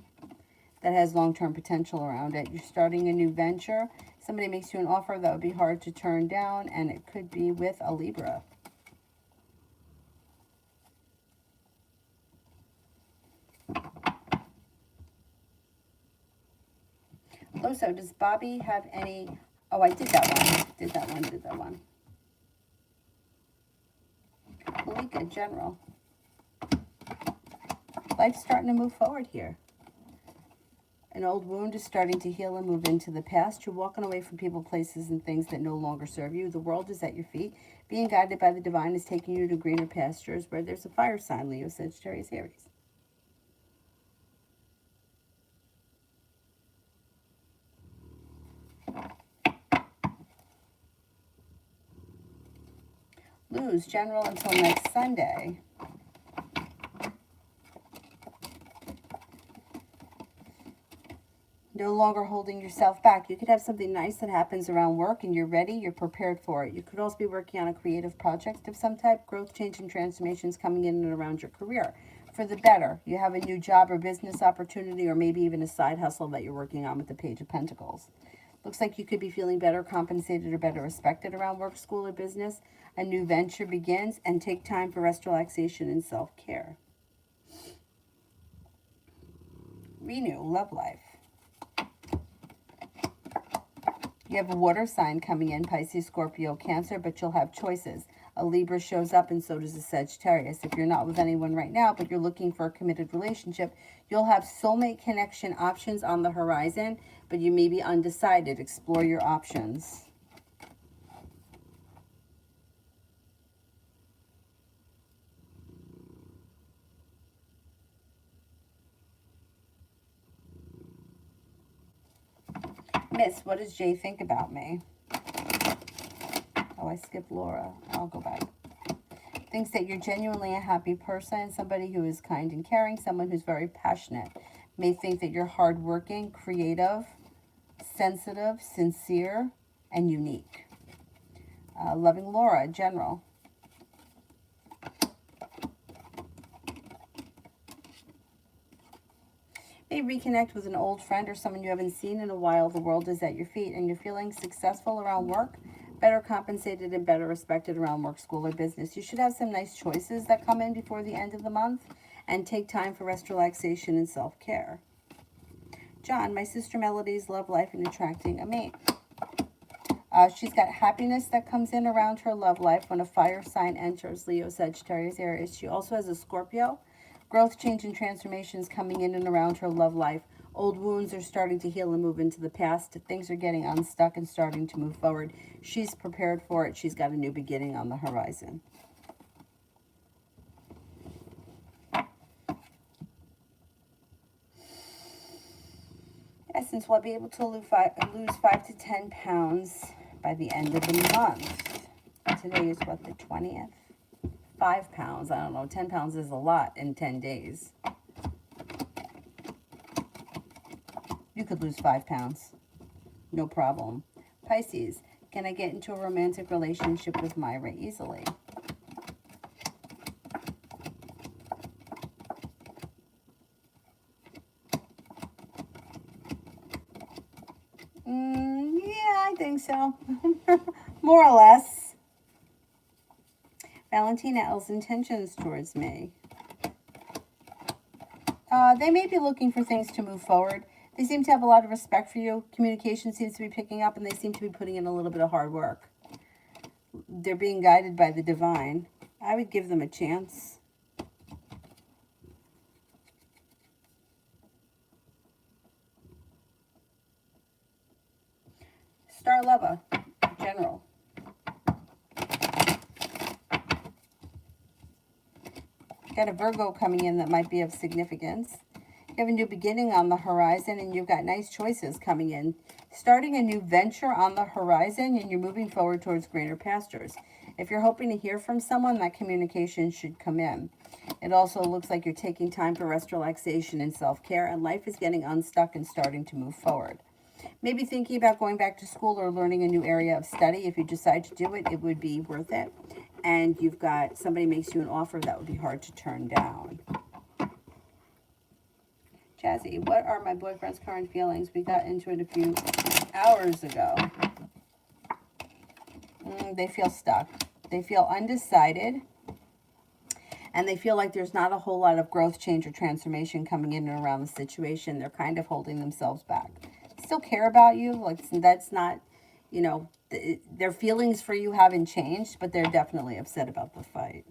that has long-term potential around it. You're starting a new venture. Somebody makes you an offer that would be hard to turn down, and it could be with a Libra. Also, does Bobby have any... Oh, I did that one. Malika, general. Life's starting to move forward here. An old wound is starting to heal and move into the past. You're walking away from people, places, and things that no longer serve you. The world is at your feet. Being guided by the divine is taking you to greener pastures where there's a fire sign, Leo, Sagittarius, Aries. Lose, general, until next Sunday. No longer holding yourself back. You could have something nice that happens around work and you're ready, you're prepared for it. You could also be working on a creative project of some type. Growth, change, and transformations coming in and around your career for the better. You have a new job or business opportunity, or maybe even a side hustle that you're working on with the Page of Pentacles. Looks like you could be feeling better compensated or better respected around work, school, or business. A new venture begins, and take time for rest, relaxation, and self-care. Renew, love life. You have a water sign coming in, Pisces, Scorpio, Cancer, but you'll have choices. A Libra shows up, and so does a Sagittarius. If you're not with anyone right now, but you're looking for a committed relationship, you'll have soulmate connection options on the horizon, but you may be undecided. Explore your options. Miss, what does Jay think about me? Oh, I skipped Laura. I'll go back. Thinks that you're genuinely a happy person, somebody who is kind and caring, someone who's very passionate. May think that you're hardworking, creative, sensitive, sincere, and unique. Loving Laura, general. May reconnect with an old friend or someone you haven't seen in a while. The world is at your feet, and you're feeling successful around work, better compensated and better respected around work, school, or business. You should have some nice choices that come in before the end of the month, and take time for rest, relaxation, and self-care. John, my sister Melody's love life and attracting a mate. She's got happiness that comes in around her love life when a fire sign enters, Leo, Sagittarius, Aries. She also has a Scorpio. Growth, change, and transformations coming in and around her love life. Old wounds are starting to heal and move into the past. Things are getting unstuck and starting to move forward. She's prepared for it. She's got a new beginning on the horizon. Essence, will I be able to lose 5 to 10 pounds by the end of the month? Today is what, the 20th? 5 pounds. I don't know. 10 pounds is a lot in 10 days. You could lose 5 pounds. No problem. Pisces, can I get into a romantic relationship with Myra easily? Yeah, I think so. More or less. Valentina L's intentions towards me. They may be looking for things to move forward. They seem to have a lot of respect for you. Communication seems to be picking up, and they seem to be putting in a little bit of hard work. They're being guided by the divine. I would give them a chance. Star Lover, General. Got a Virgo coming in that might be of significance. You have a new beginning on the horizon, and you've got nice choices coming in. Starting a new venture on the horizon, and you're moving forward towards greener pastures. If you're hoping to hear from someone, that communication should come in. It also looks like you're taking time for rest, relaxation, and self-care, and life is getting unstuck and starting to move forward. Maybe thinking about going back to school or learning a new area of study. If you decide to do it, it would be worth it. And you've got, somebody makes you an offer that would be hard to turn down. Jazzy, what are my boyfriend's current feelings? We got into it a few hours ago. They feel stuck. They feel undecided. And they feel like there's not a whole lot of growth, change, or transformation coming in and around the situation. They're kind of holding themselves back. Still care about you. Like, that's not, you know, their feelings for you haven't changed, but they're definitely upset about the fight.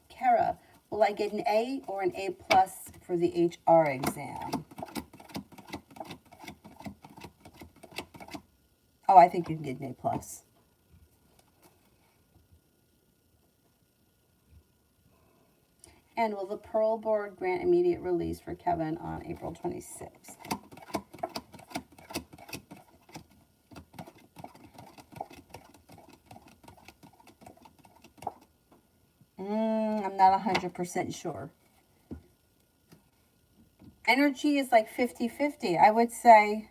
Kara, will I get an A or an A plus for the HR exam? Oh, I think you can get an A plus. And will the Pearl Board grant immediate release for Kevin on April 26th? I'm not 100% sure. Energy is like 50-50. I would say,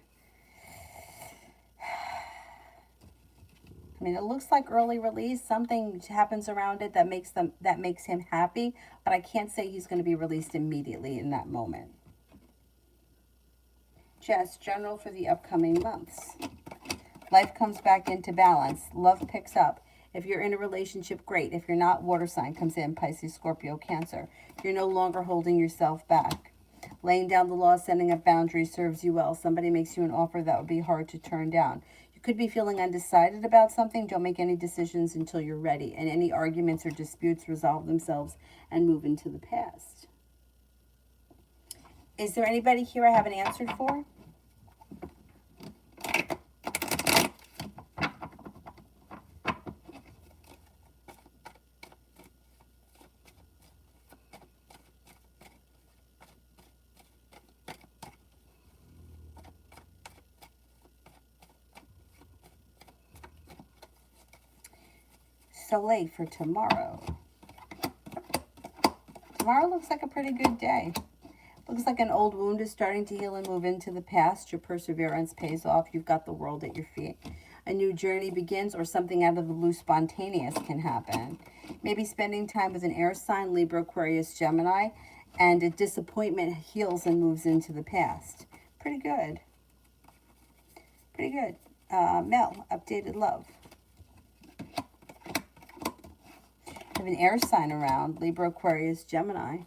I mean, it looks like early release. Something happens around it that makes him happy, but I can't say he's going to be released immediately in that moment. Jess, general for the upcoming months. Life comes back into balance. Love picks up. If you're in a relationship, great. If you're not, water sign comes in, Pisces, Scorpio, Cancer. You're no longer holding yourself back. Laying down the law, setting up boundaries serves you well. Somebody makes you an offer that would be hard to turn down. You could be feeling undecided about something. Don't make any decisions until you're ready. And any arguments or disputes resolve themselves and move into the past. Is there anybody here I haven't answered for? Soleil for tomorrow. Tomorrow looks like a pretty good day. Looks like an old wound is starting to heal and move into the past. Your perseverance pays off. You've got the world at your feet. A new journey begins, or something out of the blue spontaneous can happen. Maybe spending time with an air sign, Libra, Aquarius, Gemini, and a disappointment heals and moves into the past. Pretty good. Pretty good. Mel, updated love. Have an air sign around, Libra, Aquarius, Gemini.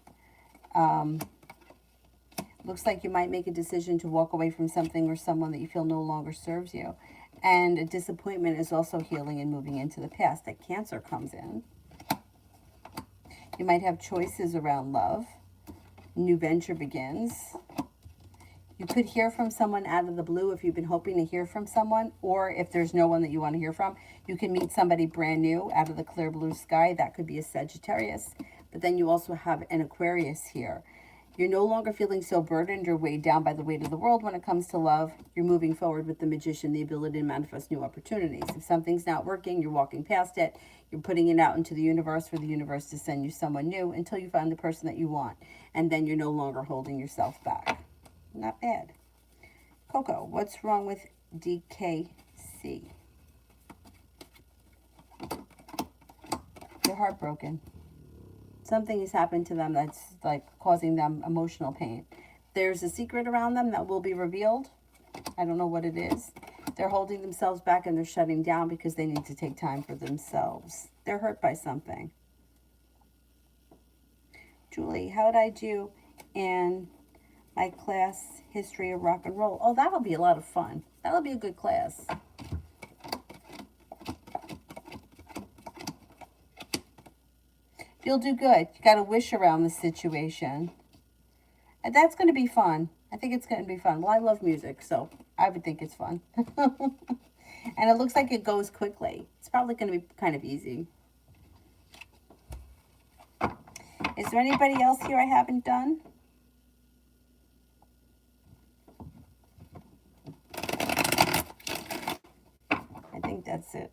Looks like you might make a decision to walk away from something or someone that you feel no longer serves you. And a disappointment is also healing and moving into the past. That Cancer comes in. You might have choices around love. New venture begins. You could hear from someone out of the blue if you've been hoping to hear from someone, or if there's no one that you want to hear from, you can meet somebody brand new out of the clear blue sky. That could be a Sagittarius. But then you also have an Aquarius here. You're no longer feeling so burdened or weighed down by the weight of the world when it comes to love. You're moving forward with the Magician, the ability to manifest new opportunities. If something's not working, you're walking past it. You're putting it out into the universe for the universe to send you someone new until you find the person that you want. And then you're no longer holding yourself back. Not bad. Coco, what's wrong with DKC? They're heartbroken. Something has happened to them that's like causing them emotional pain. There's a secret around them that will be revealed. I don't know what it is. They're holding themselves back and they're shutting down because they need to take time for themselves. They're hurt by something. Julie, how did I do in my class, History of Rock and Roll? Oh, that'll be a lot of fun. That'll be a good class. You'll do good. You got a wish around the situation. And that's going to be fun. I think it's going to be fun. Well, I love music, so I would think it's fun. And it looks like it goes quickly. It's probably going to be kind of easy. Is there anybody else here I haven't done? I think that's it.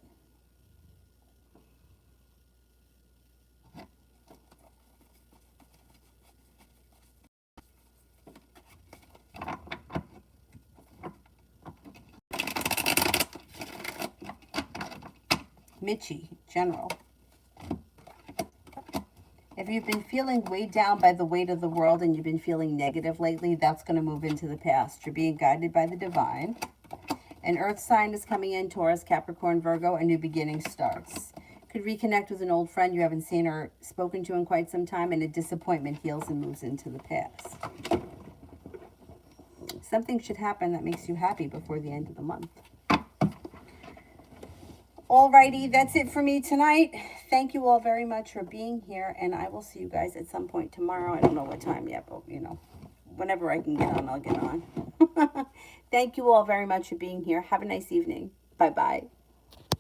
Mitchie, General. If you've been feeling weighed down by the weight of the world and you've been feeling negative lately, that's going to move into the past. You're being guided by the divine. An earth sign is coming in, Taurus, Capricorn, Virgo. A new beginning starts. Could reconnect with an old friend you haven't seen or spoken to in quite some time, and a disappointment heals and moves into the past. Something should happen that makes you happy before the end of the month. Alrighty, that's it for me tonight. Thank you all very much for being here, and I will see you guys at some point tomorrow. I don't know what time yet, but you know, whenever I can get on, I'll get on. Thank you all very much for being here. Have a nice evening. Bye-bye.